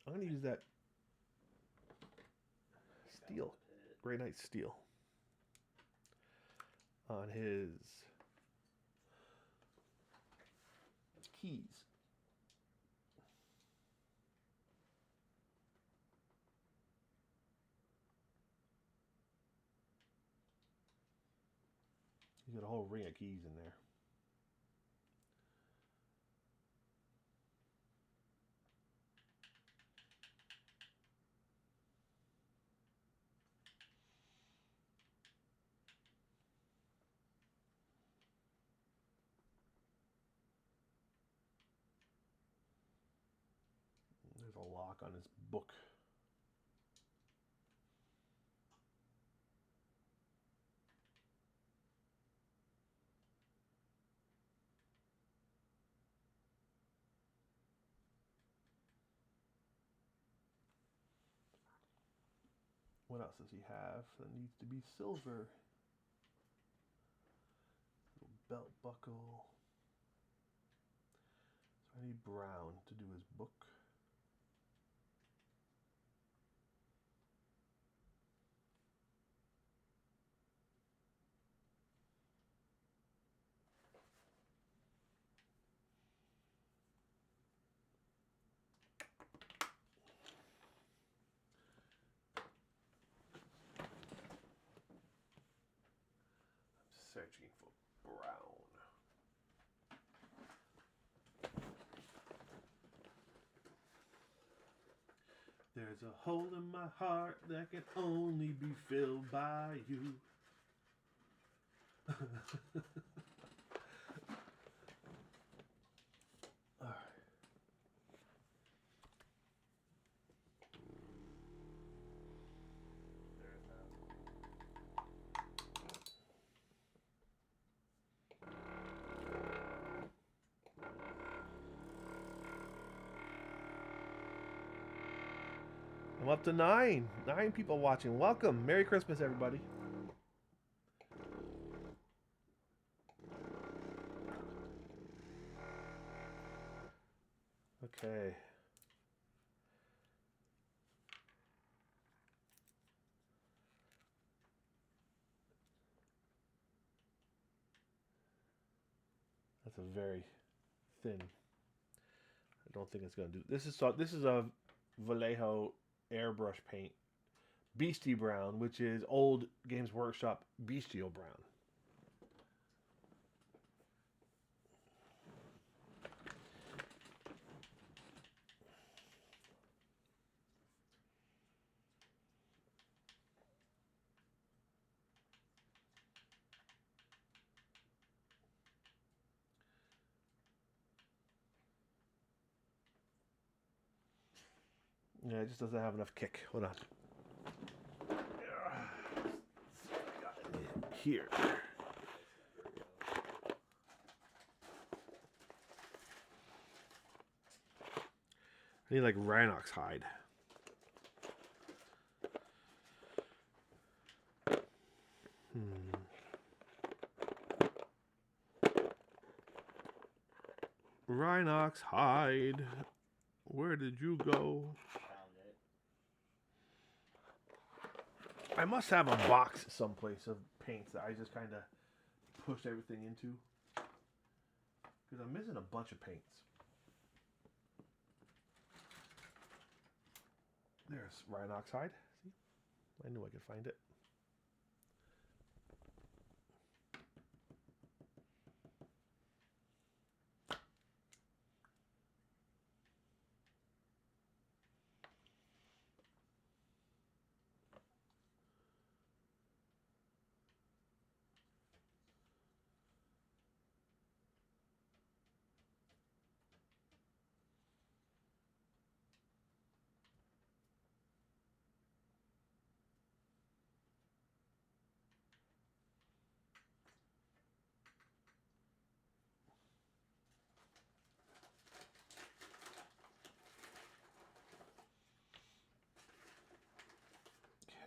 S1: I'm going to use that steel, Grey Knight steel, on his keys. He's got a whole ring of keys in there. There's a lock on his book. What else does he have that needs to be silver? Little belt buckle. So I need brown to do his book. Searching for brown. There's a hole in my heart that can only be filled by you. Alright. I'm up to 9. 9 people watching. Welcome. Merry Christmas, everybody. Okay. That's a very thin. I don't think it's gonna do. This is a Vallejo airbrush paint, Beastie Brown, which is old Games Workshop Bestial Brown. Yeah, it just doesn't have enough kick. Hold on. Here. I need like Rhinox hide. Rhinox hide. Where did you go?
S2: Found it.
S1: I must have a box someplace of paints that I just kind of pushed everything into. Because I'm missing a bunch of paints. There's Rhinox hide. See? I knew I could find it.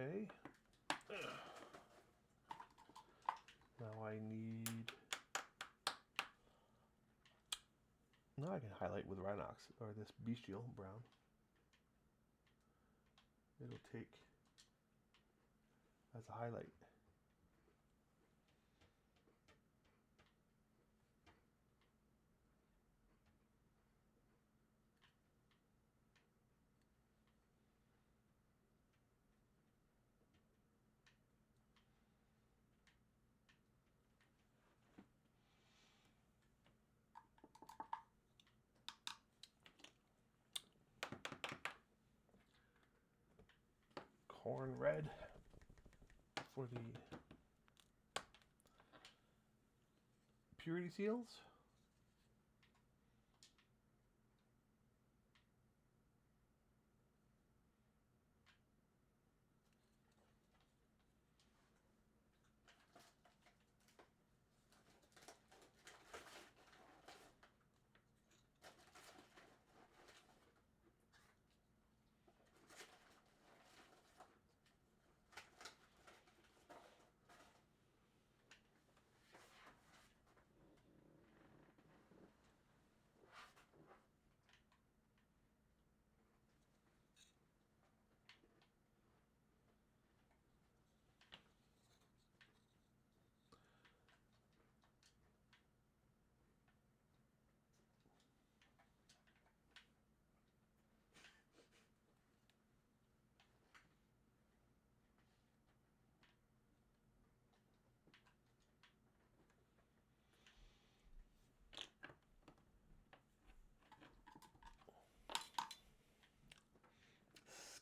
S1: Okay. Now I need... Now I can highlight with Rhinox, or this Bestial Brown. It'll take as a highlight. Corn red for the purity seals.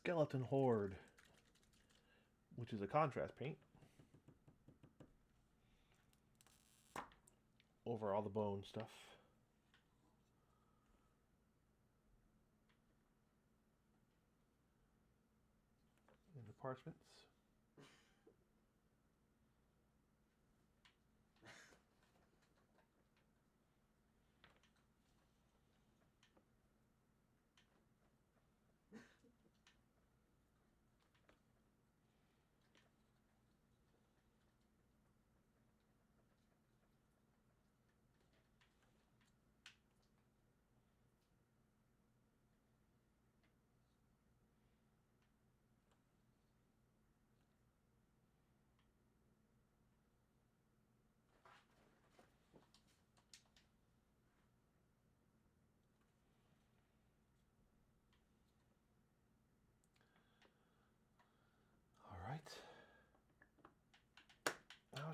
S1: Skeleton Horde, which is a contrast paint over all the bone stuff. And the parchments.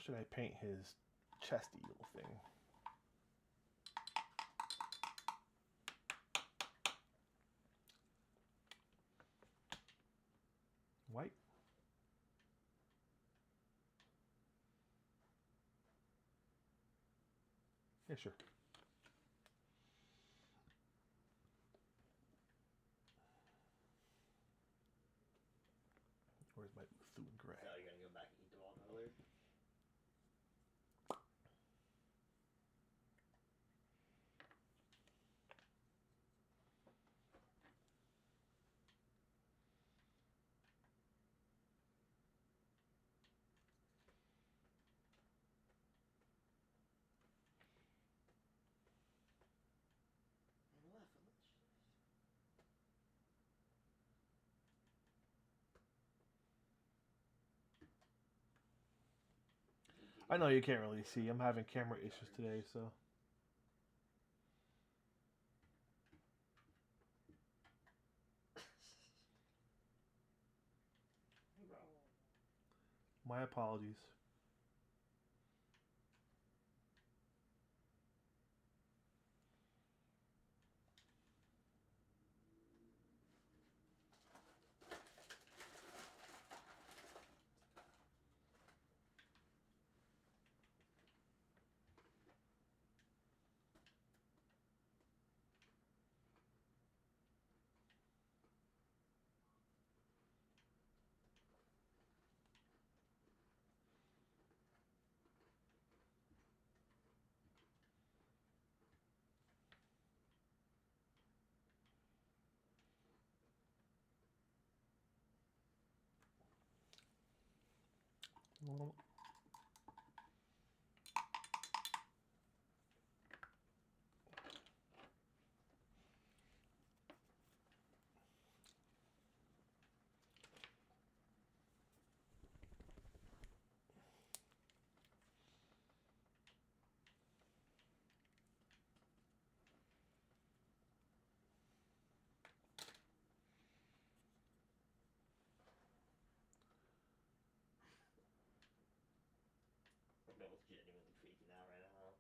S1: should I paint his chest eagle thing? White? Yeah, sure. Where's my Uthu and gray?
S2: So you're gonna go back and eat the watercolor? And left,
S1: I know you can't really see. I'm having camera issues today, so. My apologies. Well,
S2: Noah's genuinely freaking out right now.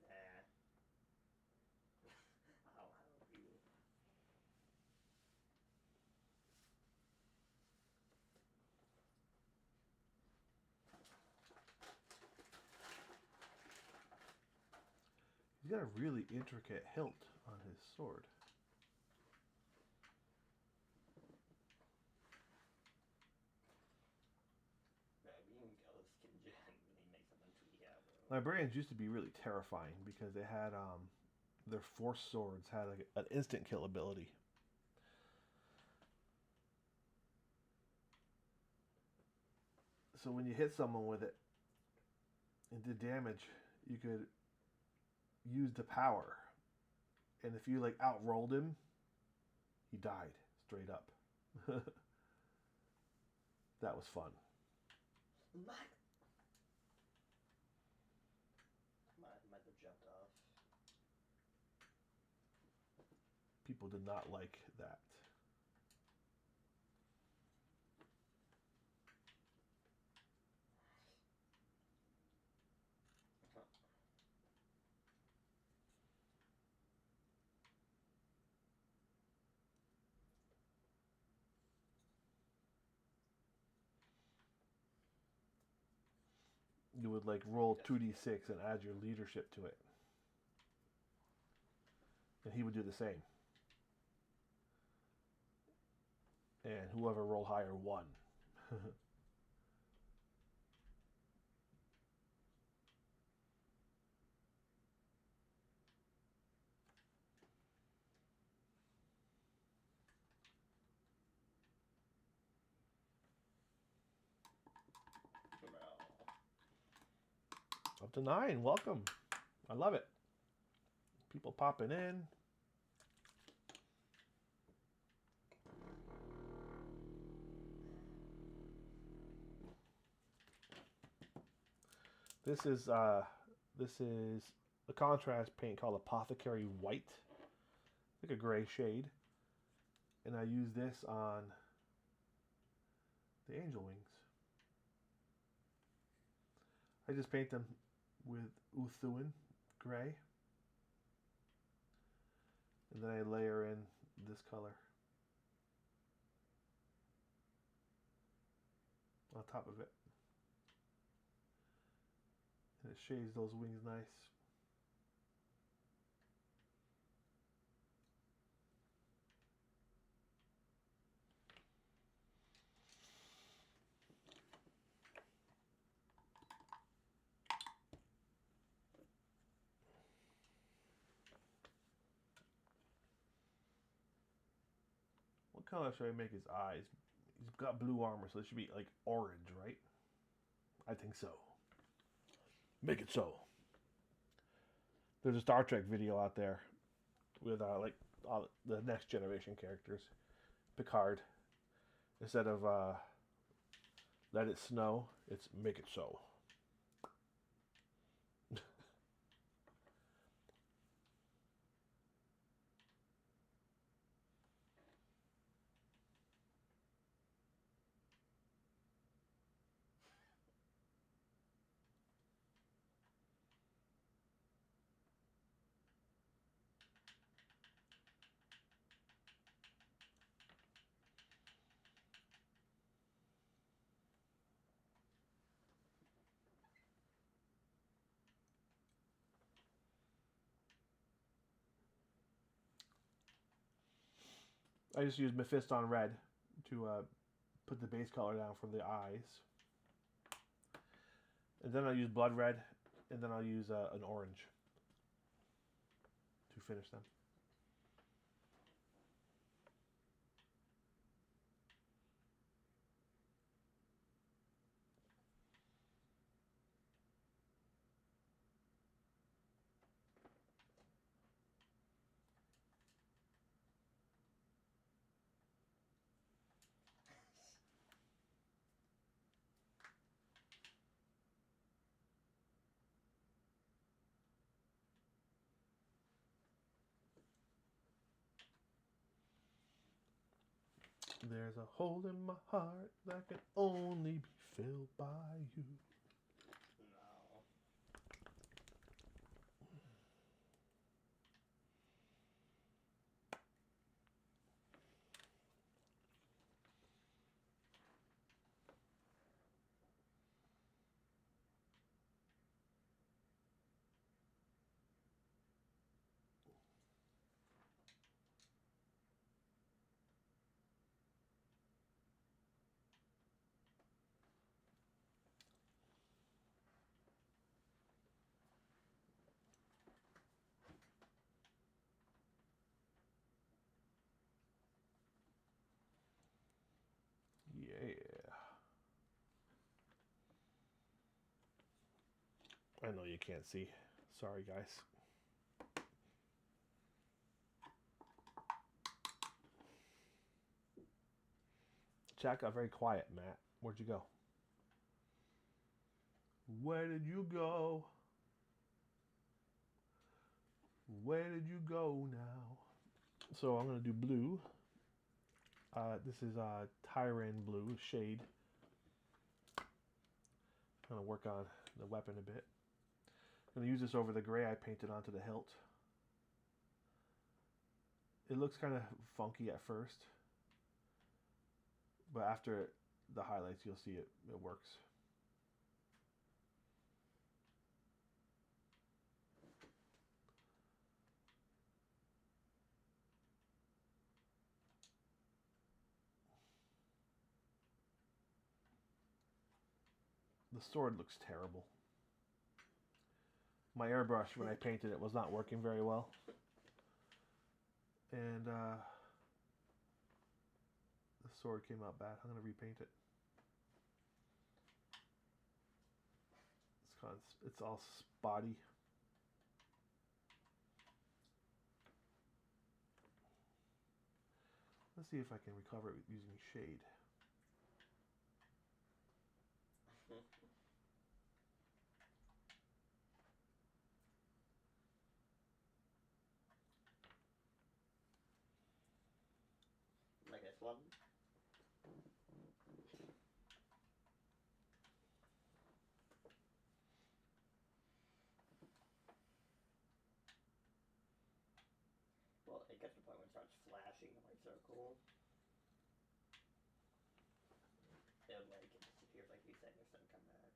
S2: Nah. I'll help you.
S1: he's got a really intricate hilt on his sword.
S2: Bro, being Ghost can genuinely make someone tweak out, bro.
S1: Librarians used to be really terrifying because they had their force swords had like an instant kill ability. So when you hit someone with it and did damage, you could use the power. And if you like outrolled him, he died straight up. That was fun.
S2: Might have jumped off.
S1: People did not like that. You would like roll 2d6 and add your leadership to it. And he would do the same. And whoever rolled higher won. Up to 9. Welcome. I love it. People popping in. This is a contrast paint called Apothecary White, like a gray shade, and I use this on the angel wings. I just paint them with Uthuan gray, and then I layer in this color on top of it, and it shades those wings nice. What color should I make his eyes? He's got blue armor, so it should be like orange, right? I think so. Make it so. There's a Star Trek video out there with like all the next generation characters. Picard, instead of let it snow, it's make it so. I just use Mephiston Red to put the base color down for the eyes. And then I'll use Blood Red, and then I'll use an orange to finish them. There's a hole in my heart that can only be filled by you.
S2: No.
S1: Yeah. I know you can't see. Sorry, guys. Chat got very quiet, Matt. Where'd you go? Where did you go? Where did you go now? So I'm going to do blue. This is Tyran blue shade. I'm going to work on the weapon a bit. I'm going to use this over the gray I painted onto the hilt. It looks kind of funky at first, but after the highlights you'll see it works. The sword looks terrible. My airbrush, when I painted it, was not working very well. And the sword came out bad. I'm going to repaint it. It's all spotty. Let's see if I can recover it using shade.
S2: this one. Well, it gets to the point when it starts flashing the white circle. It disappears like 8 seconds, then come back.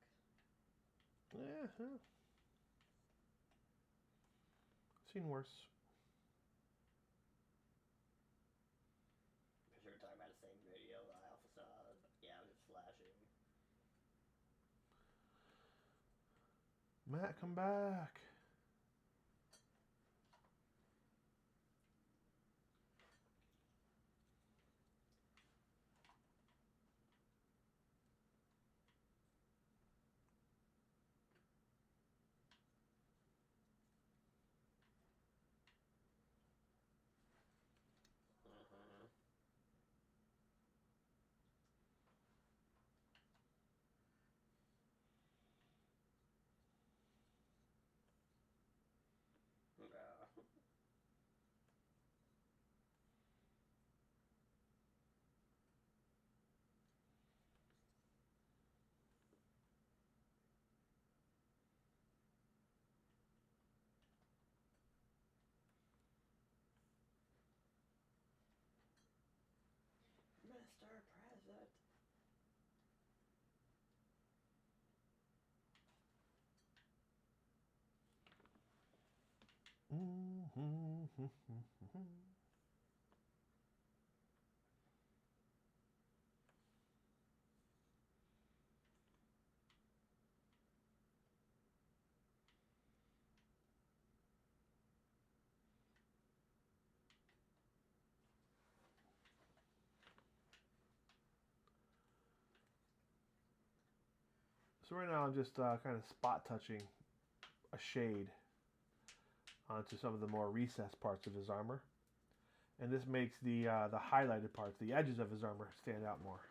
S1: Yeah, seen worse.
S2: Because we were talking about the same video I also saw. Yeah, it was just flashing.
S1: Matt, come back.
S2: Yeah. Mr. President.
S1: So right now I'm just kind of spot touching a shade onto some of the more recessed parts of his armor, and this makes the highlighted parts, the edges of his armor, stand out more.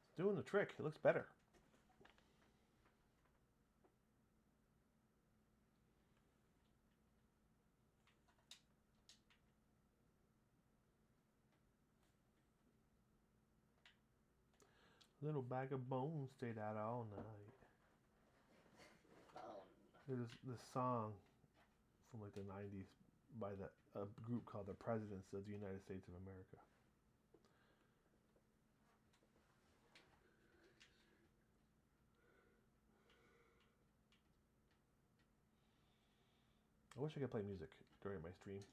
S1: It's doing the trick. It looks better. Little bag of bones stayed out all night.
S2: Oh,
S1: There's this song from like the 90s by a group called the Presidents of the United States of America. I wish I could play music during my stream.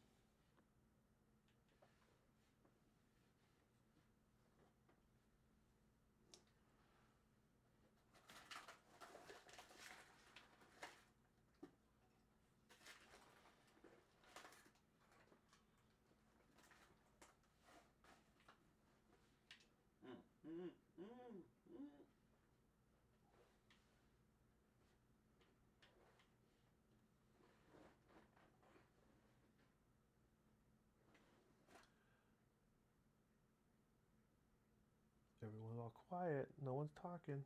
S1: Everyone's all quiet. No one's talking.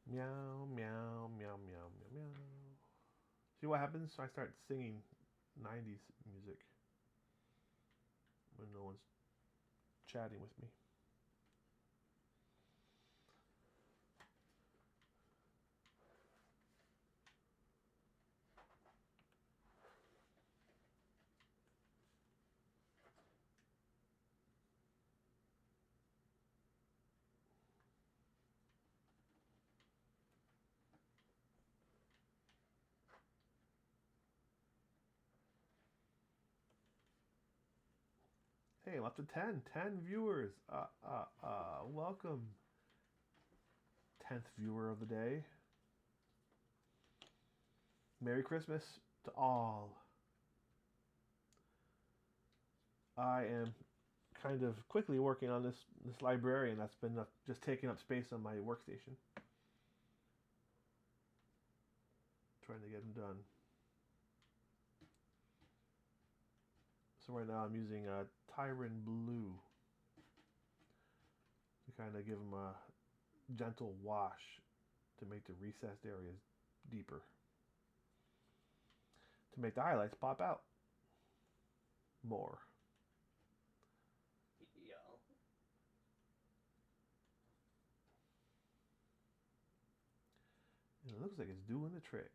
S1: Meow, meow, meow, meow, meow, meow. See what happens? I start singing 90s music when no one's chatting with me. Hey, I'm up to 10. 10 viewers. Welcome. 10th viewer of the day. Merry Christmas to all. I am kind of quickly working on this librarian that's been just taking up space on my workstation. Trying to get him done. So right now I'm using Tyron Blue to kind of give him a gentle wash to make the recessed areas deeper. To make the highlights pop out more.
S2: Yeah.
S1: And it looks like it's doing the trick.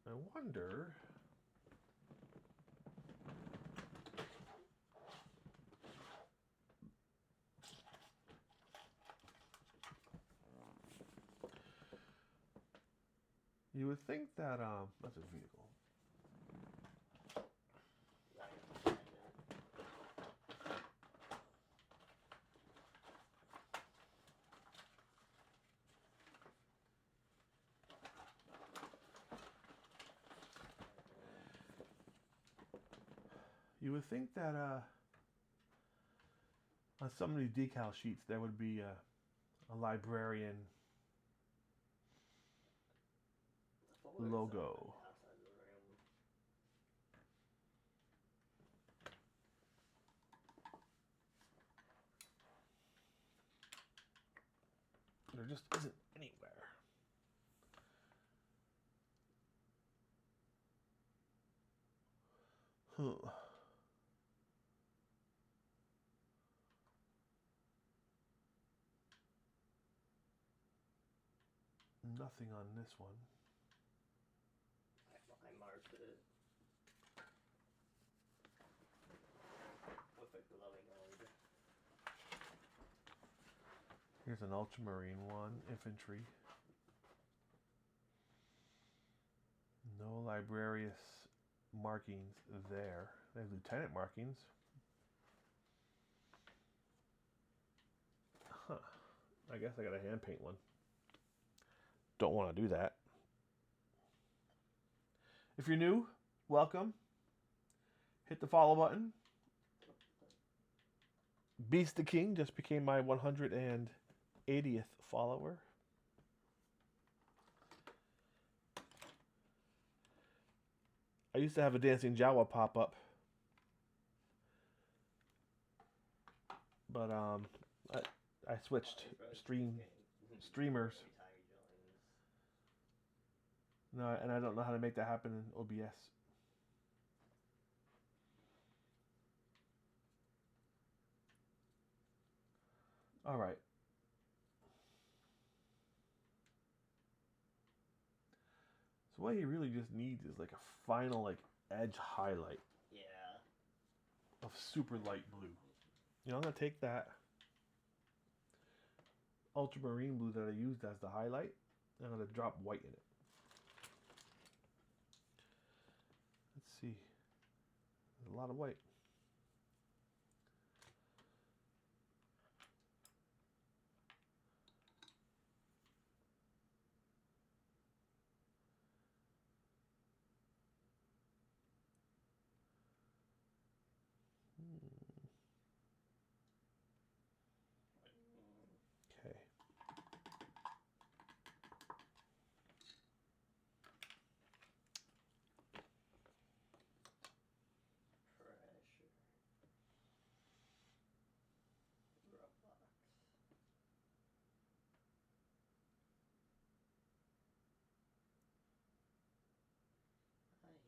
S1: I wonder. You would think that that's a vehicle. You would think that on some of these decal sheets there would be a librarian logo. There just isn't anywhere. Huh. Nothing on this one.
S2: I marked it with a glowing orb.
S1: Here's an ultramarine one, infantry. No librarius markings there. They have lieutenant markings. Huh. I guess I gotta hand paint one. Don't want to do that. If you're new, welcome. Hit the follow button. Beast the King just became my 180th follower. I used to have a dancing Jawa pop up, but I switched streamers. No, and I don't know how to make that happen in OBS. All right. So what he really just needs is like a final like edge highlight.
S2: Yeah.
S1: Of super light blue. You know, I'm gonna take that ultramarine blue that I used as the highlight, and I'm gonna drop white in it. Let's see. There's a lot of white. Okay.
S2: Pressure. Roblox. Oh yeah.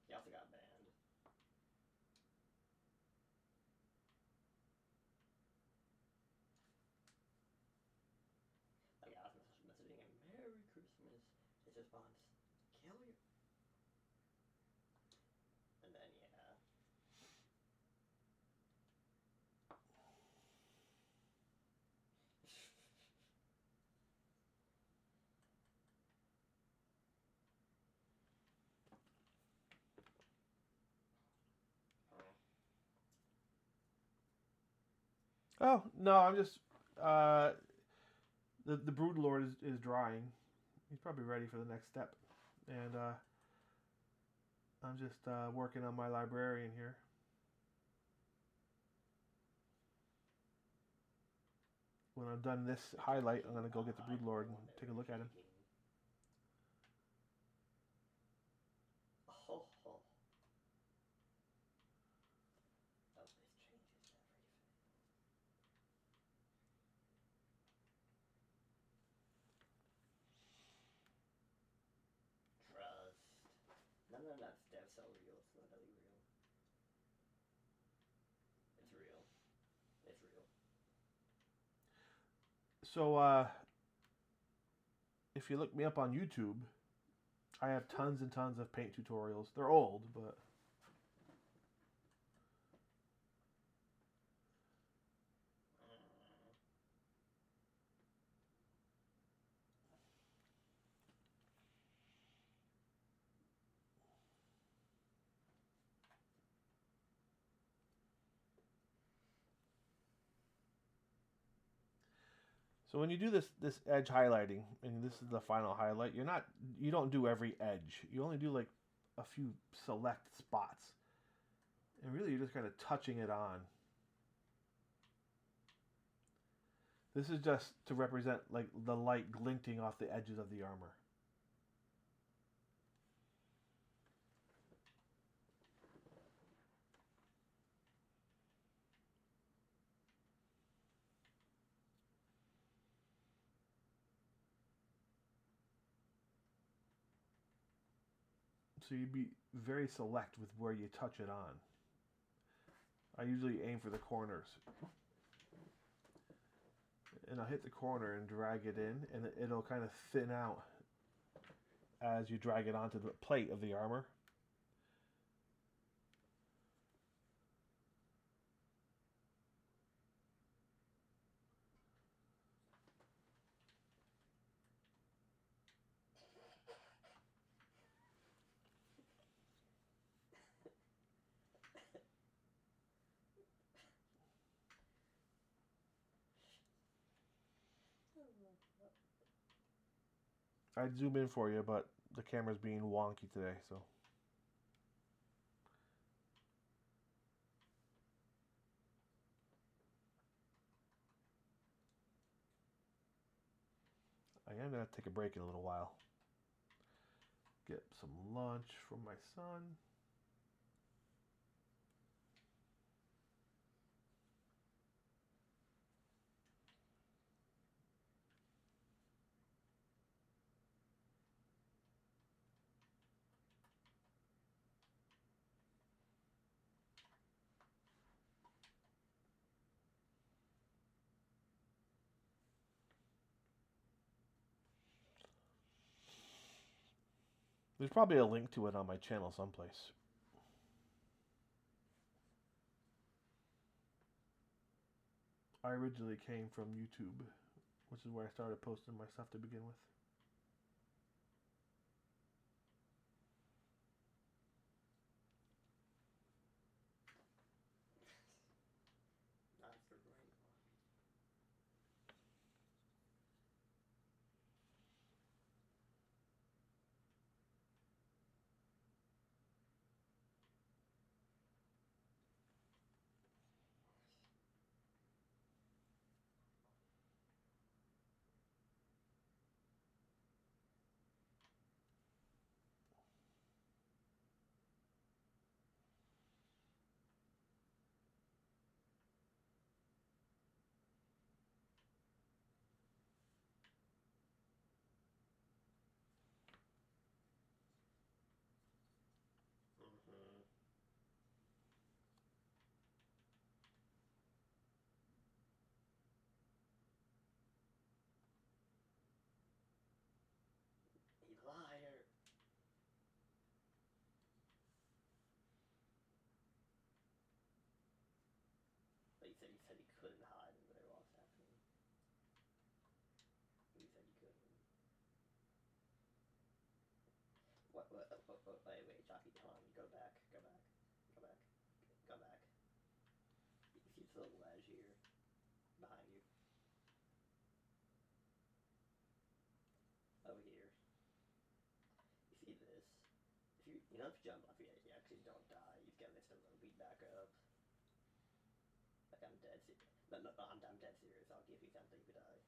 S2: He also got banned. Like I was messaging him, Merry Christmas. His response, kill
S1: Oh no, I'm just uh, the Brood Lord is drying. He's probably ready for the next step, and I'm just working on my librarian here. When I'm done this highlight, I'm gonna go get the Brood Lord and take a look at him.
S2: Oh, oh. Oh, this changes everything. Trust. None of that stuff's so real. It's literally real. It's real. It's real.
S1: So if you look me up on YouTube, I have tons and tons of paint tutorials. They're old, but so when you do this edge highlighting, and this is the final highlight, you don't do every edge. You only do like a few select spots, and really you're just kind of touching it on. This is just to represent like the light glinting off the edges of the armor. So you'd be very select with where you touch it on. I usually aim for the corners. And I'll hit the corner and drag it in, and it'll kind of thin out as you drag it onto the plate of the armor. I'd zoom in for you, but the camera's being wonky today, so. I am going to take a break in a little while. Get some lunch from my son. There's probably a link to it on my channel someplace. I originally came from YouTube, which is where I started posting my stuff to begin with.
S2: That's the right one. Mm-hmm. You liar. But you said he couldn't hide and they lost happening. You said you couldn't. Wait, Jockey, hold on. Go back. Go back. Go back. Go back. You see this little ledge here? You know, if you jump off, you actually don't die. You've got instant low beat back up. Like, I'm dead serious. No, I'm dead serious. I'll give you something if you die.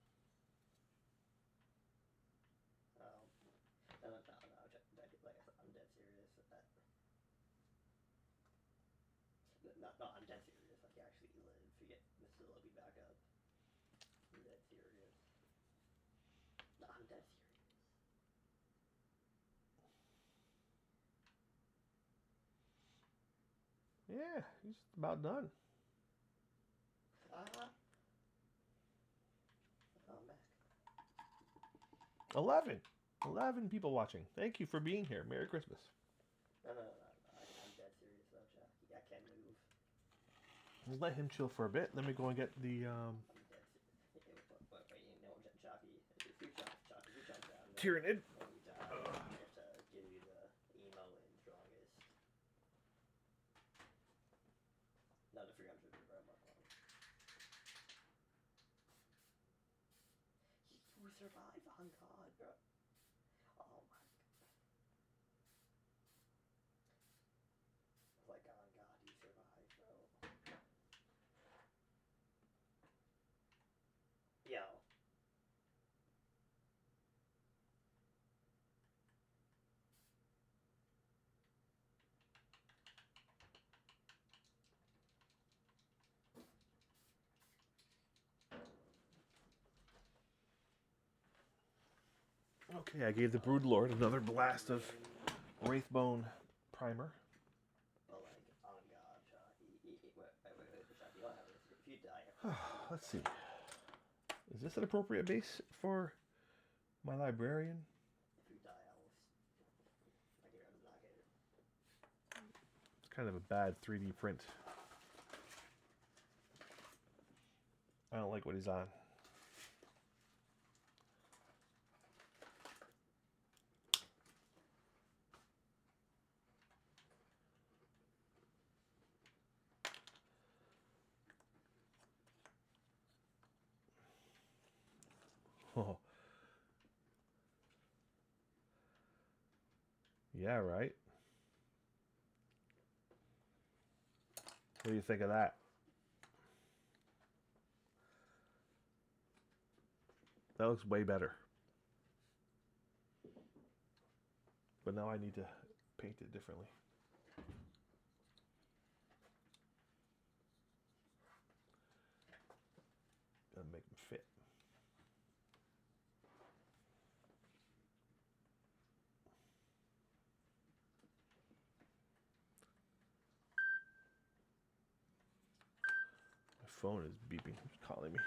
S2: Oh. No, like, I'm dead serious. No, I'm dead serious. Like, you actually live. You get Mr. Low beat back up. I'm dead serious. No, I'm dead serious.
S1: Yeah, he's about done.
S2: Ah. Oh, I'm back.
S1: 11. 11 people watching. Thank you for being here. Merry Christmas.
S2: No. I'm dead serious though, Jack. I can't move.
S1: We'll let him chill for a bit. Let me go and get the
S2: I'm dead serious. Wait, you know, Jockey, if you jump down there
S1: Tyranid.
S2: and you die, I have to give you the emo and strongest. No, the 300 bro, mark one. You survive on God, bro. Oh my god. Like, on God, you survive, bro. Yo.
S1: Okay, I gave the Broodlord another blast of Wraithbone primer.
S2: But, like, on God, Jockey. Wait, Jockey, you don't have this. If you die,
S1: Let's see. Is this an appropriate base for my librarian?
S2: if you die, I will. I get rid of the knockout.
S1: It's kind of a bad 3D print. I don't like what he's on. Oh. Yeah, right. What do you think of that? That looks way better. But now I need to paint it differently. Gotta make them fit. My phone is beeping. It's calling me.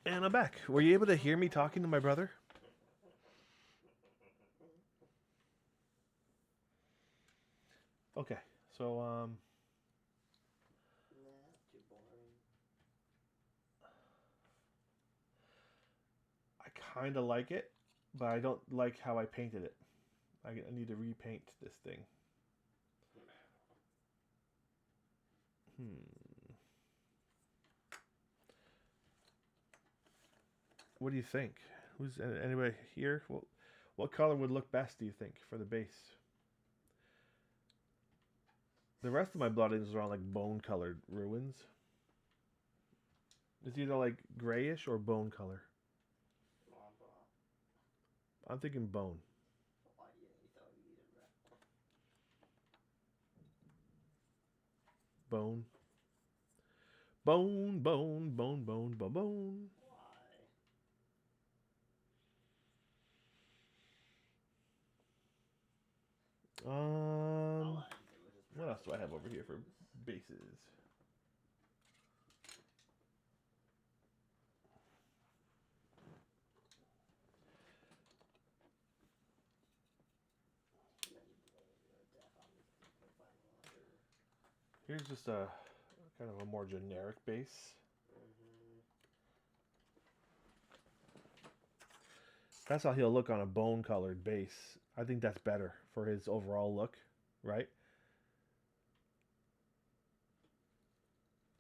S1: And I'm back. Were you able to hear me talking to my brother? Okay. So
S2: Nah, too boring.
S1: kind of like it, but I don't like how I painted it. I need to repaint this thing. What do you think? Who's anybody here? What color would look best, do you think, for the base? The rest of my bloodings are on like bone colored ruins. It's either like grayish or bone color. I'm thinking bone. Bone. Bone, bone, bone, bone, bone, bone. What else do I have over here for bases? Here's just a kind of a more generic base. That's how he'll look on a bone colored base. I think that's better for his overall look, right?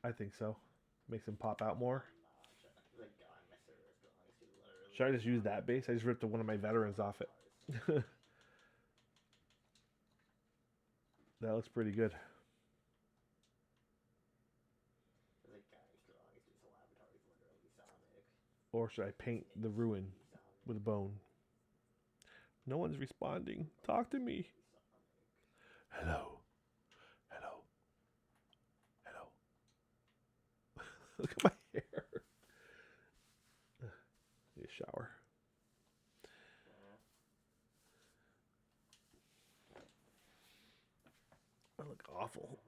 S1: I think so. Makes him pop out more. Should I just use that base? I just ripped one of my veterans off it. That looks pretty good. Or should I paint the ruin with bone? No one's responding. Talk to me. Hello. Hello. Hello. Look at my hair. Need a shower. I look awful.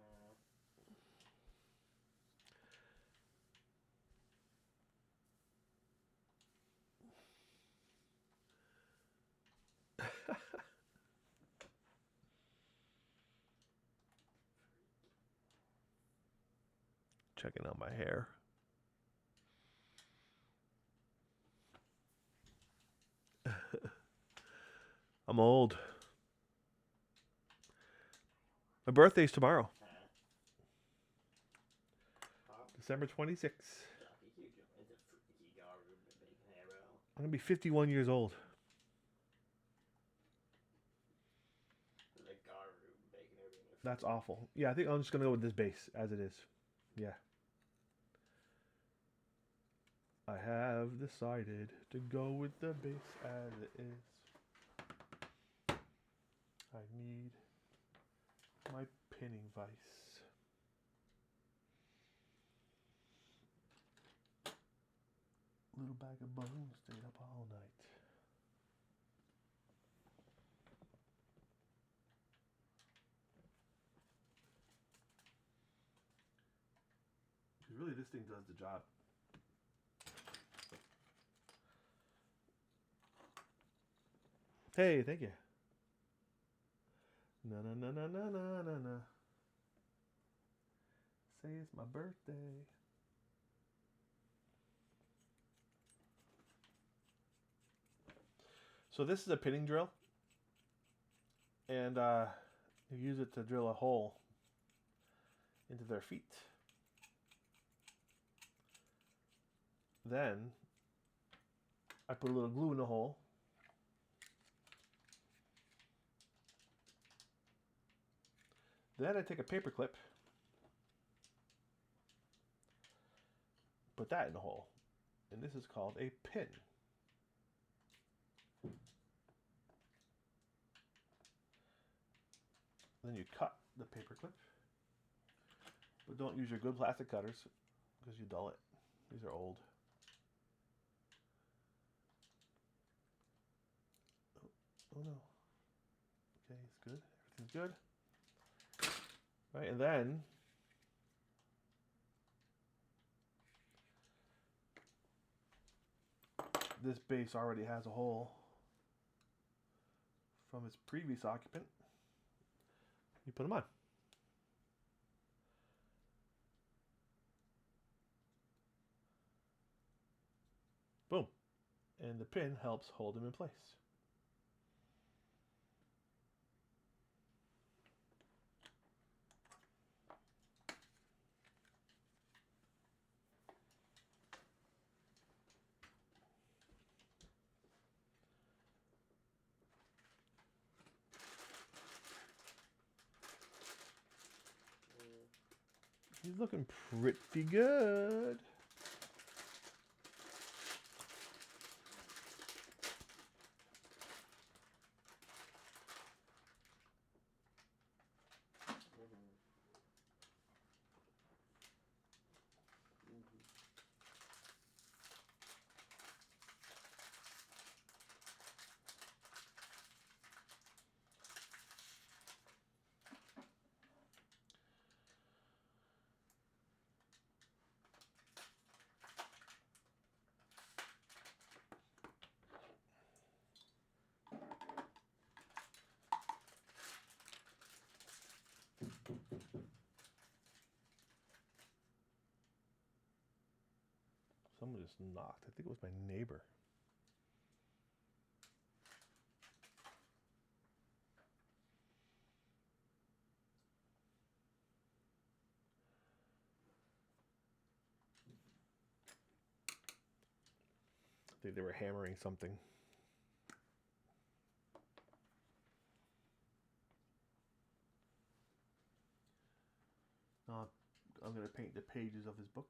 S1: Checking out my hair. I'm old. My birthday's tomorrow. December 26th. I'm going to be 51 years old. That's awful. Yeah, I think I'm just going to go with this base as it is. Yeah. I have decided to go with the base as it is. I need my pinning vise. Little bag of bones stayed up all night. Really, this thing does the job. Hey, thank you. Na na na na na na na na. Say it's my birthday. So this is a pinning drill, and you use it to drill a hole into their feet. Then I put a little glue in the hole. Then I take a paper clip, put that in the hole, and this is called a pin. Then you cut the paper clip, but don't use your good plastic cutters because you dull it. These are old. Oh no. Okay, it's good. Everything's good. Right, and then this base already has a hole from its previous occupant. You put them on. Boom. and the pin helps hold him in place. He's looking pretty good. Someone just knocked. I think it was my neighbor. I think they were hammering something. I'm going to paint the pages of his book.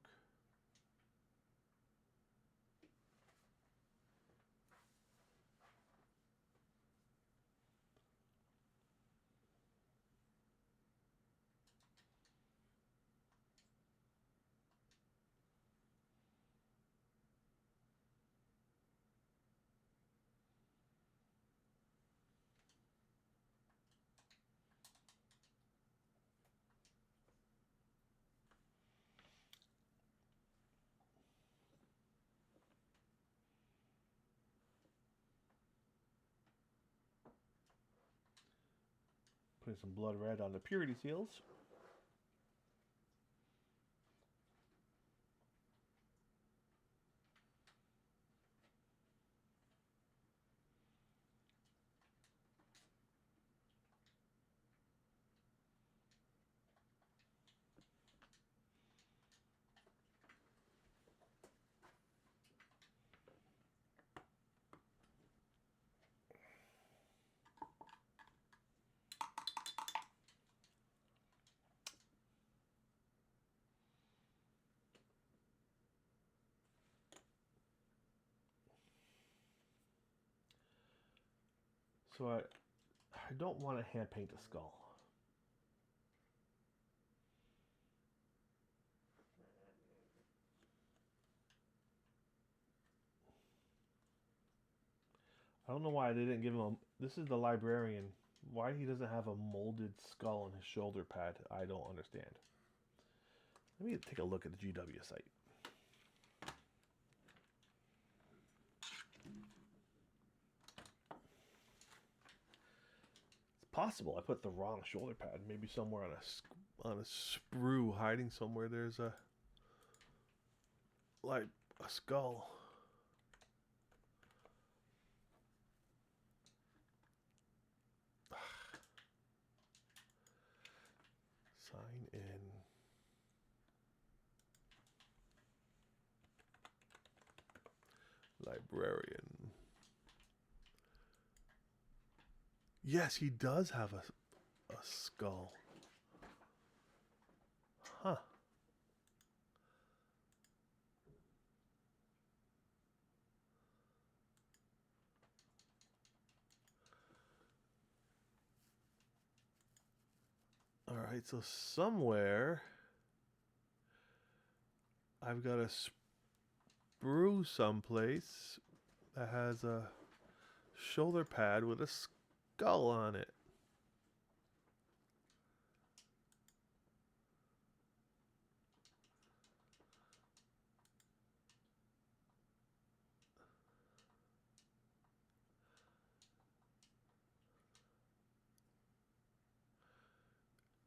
S1: Putting some blood red on the purity seals. So I don't want to hand paint the skull. I don't know why they didn't give him a... This is the librarian. Why he doesn't have a molded skull on his shoulder pad, I don't understand. Let me take a look at the GW site. It's possible I put the wrong shoulder pad. Maybe somewhere on a sprue hiding somewhere there's a... like a skull. Sign in. Librarian. Yes, he does have a skull. Huh. Alright, so somewhere I've got a sprue someplace that has a shoulder pad with a skull on it.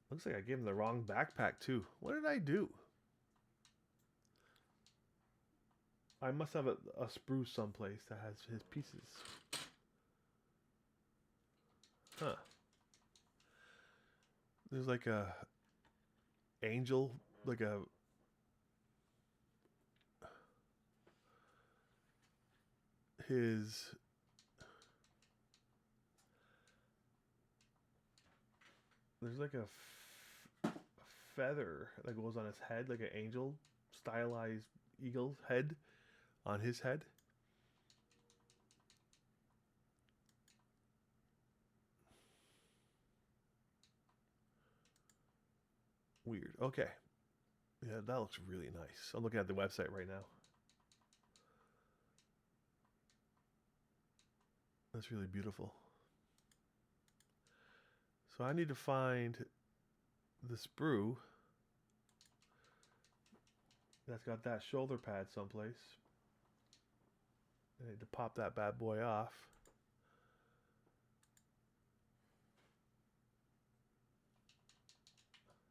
S1: Looks like I gave him the wrong backpack too. What did I do? I must have a spruce someplace that has his pieces. Huh. There's like a angel, like a his there's like a feather that goes on his head, like an angel stylized eagle's head on his head. Weird. Okay. Yeah, that looks really nice. I'm looking at the website right now. That's really beautiful. So I need to find the sprue that's got that shoulder pad someplace. I need to pop that bad boy off.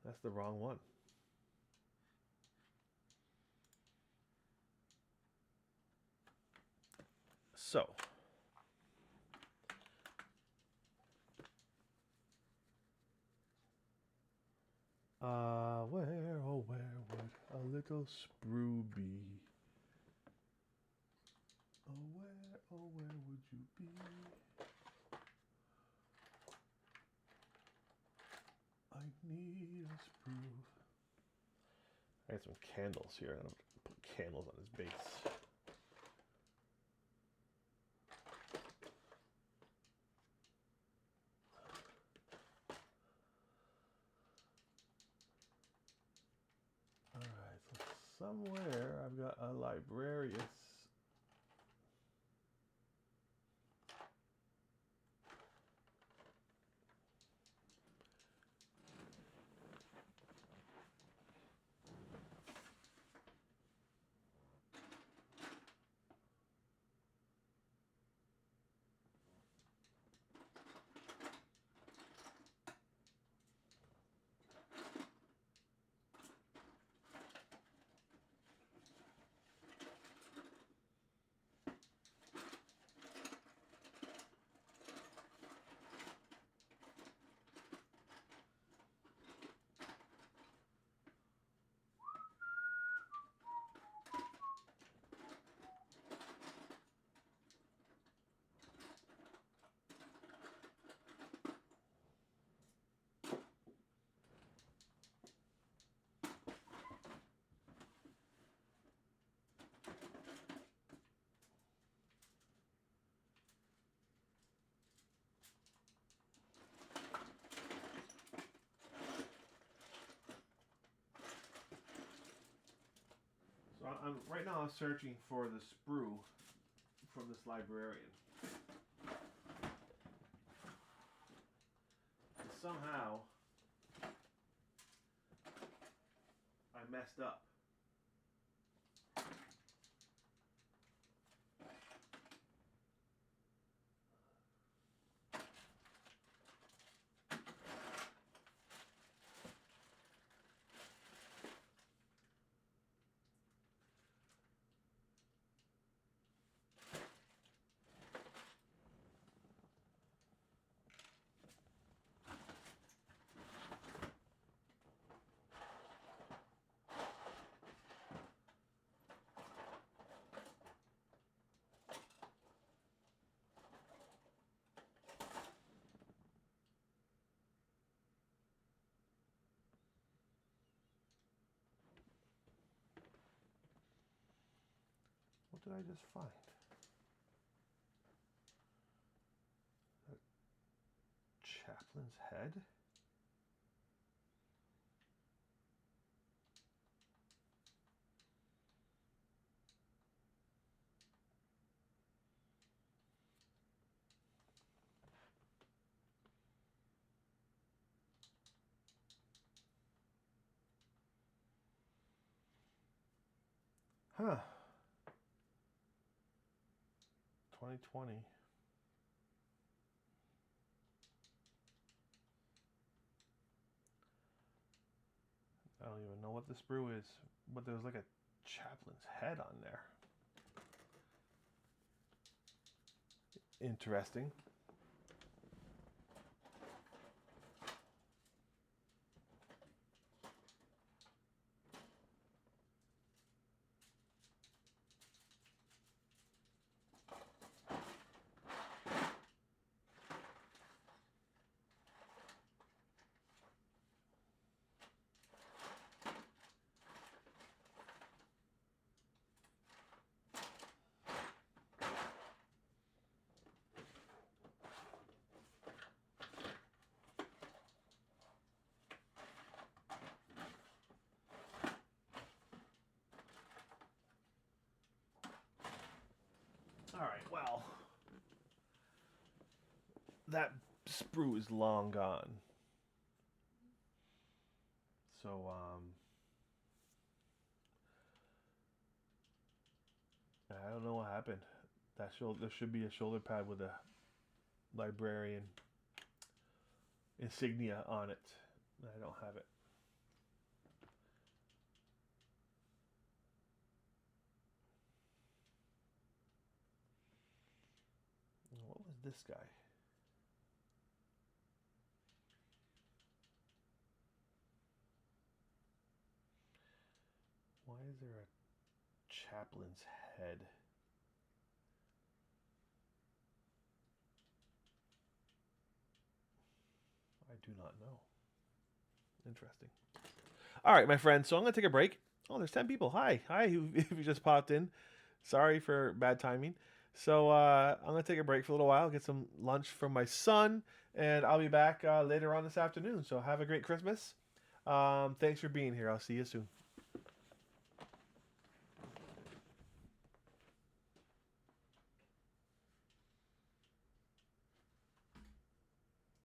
S1: That's the wrong one. So, where, oh, where would a little sprue be? Oh, where would you be? I need a sprue. I got some candles here. I'm gonna put candles on his base. Alright, so somewhere I've got a librarius. So I'm right now I'm searching for the sprue from this librarian. And somehow I messed up. What did I just find? A chaplain's head? Huh. 2020. I don't even know what the sprue is, but there was like a chaplain's head on there. Interesting. All right, well, that sprue is long gone. So, I don't know what happened. There should be a shoulder pad with a librarian insignia on it. I don't have it. What was this guy? Why is there a chaplain's head? I do not know. Interesting. All right, my friends. So I'm going to take a break. Oh, there's 10 people. Hi. Hi, if you just popped in. Sorry for bad timing. So I'm going to take a break for a little while, get some lunch from my son, and I'll be back later on this afternoon. So have a great Christmas. Thanks for being here. I'll see you soon.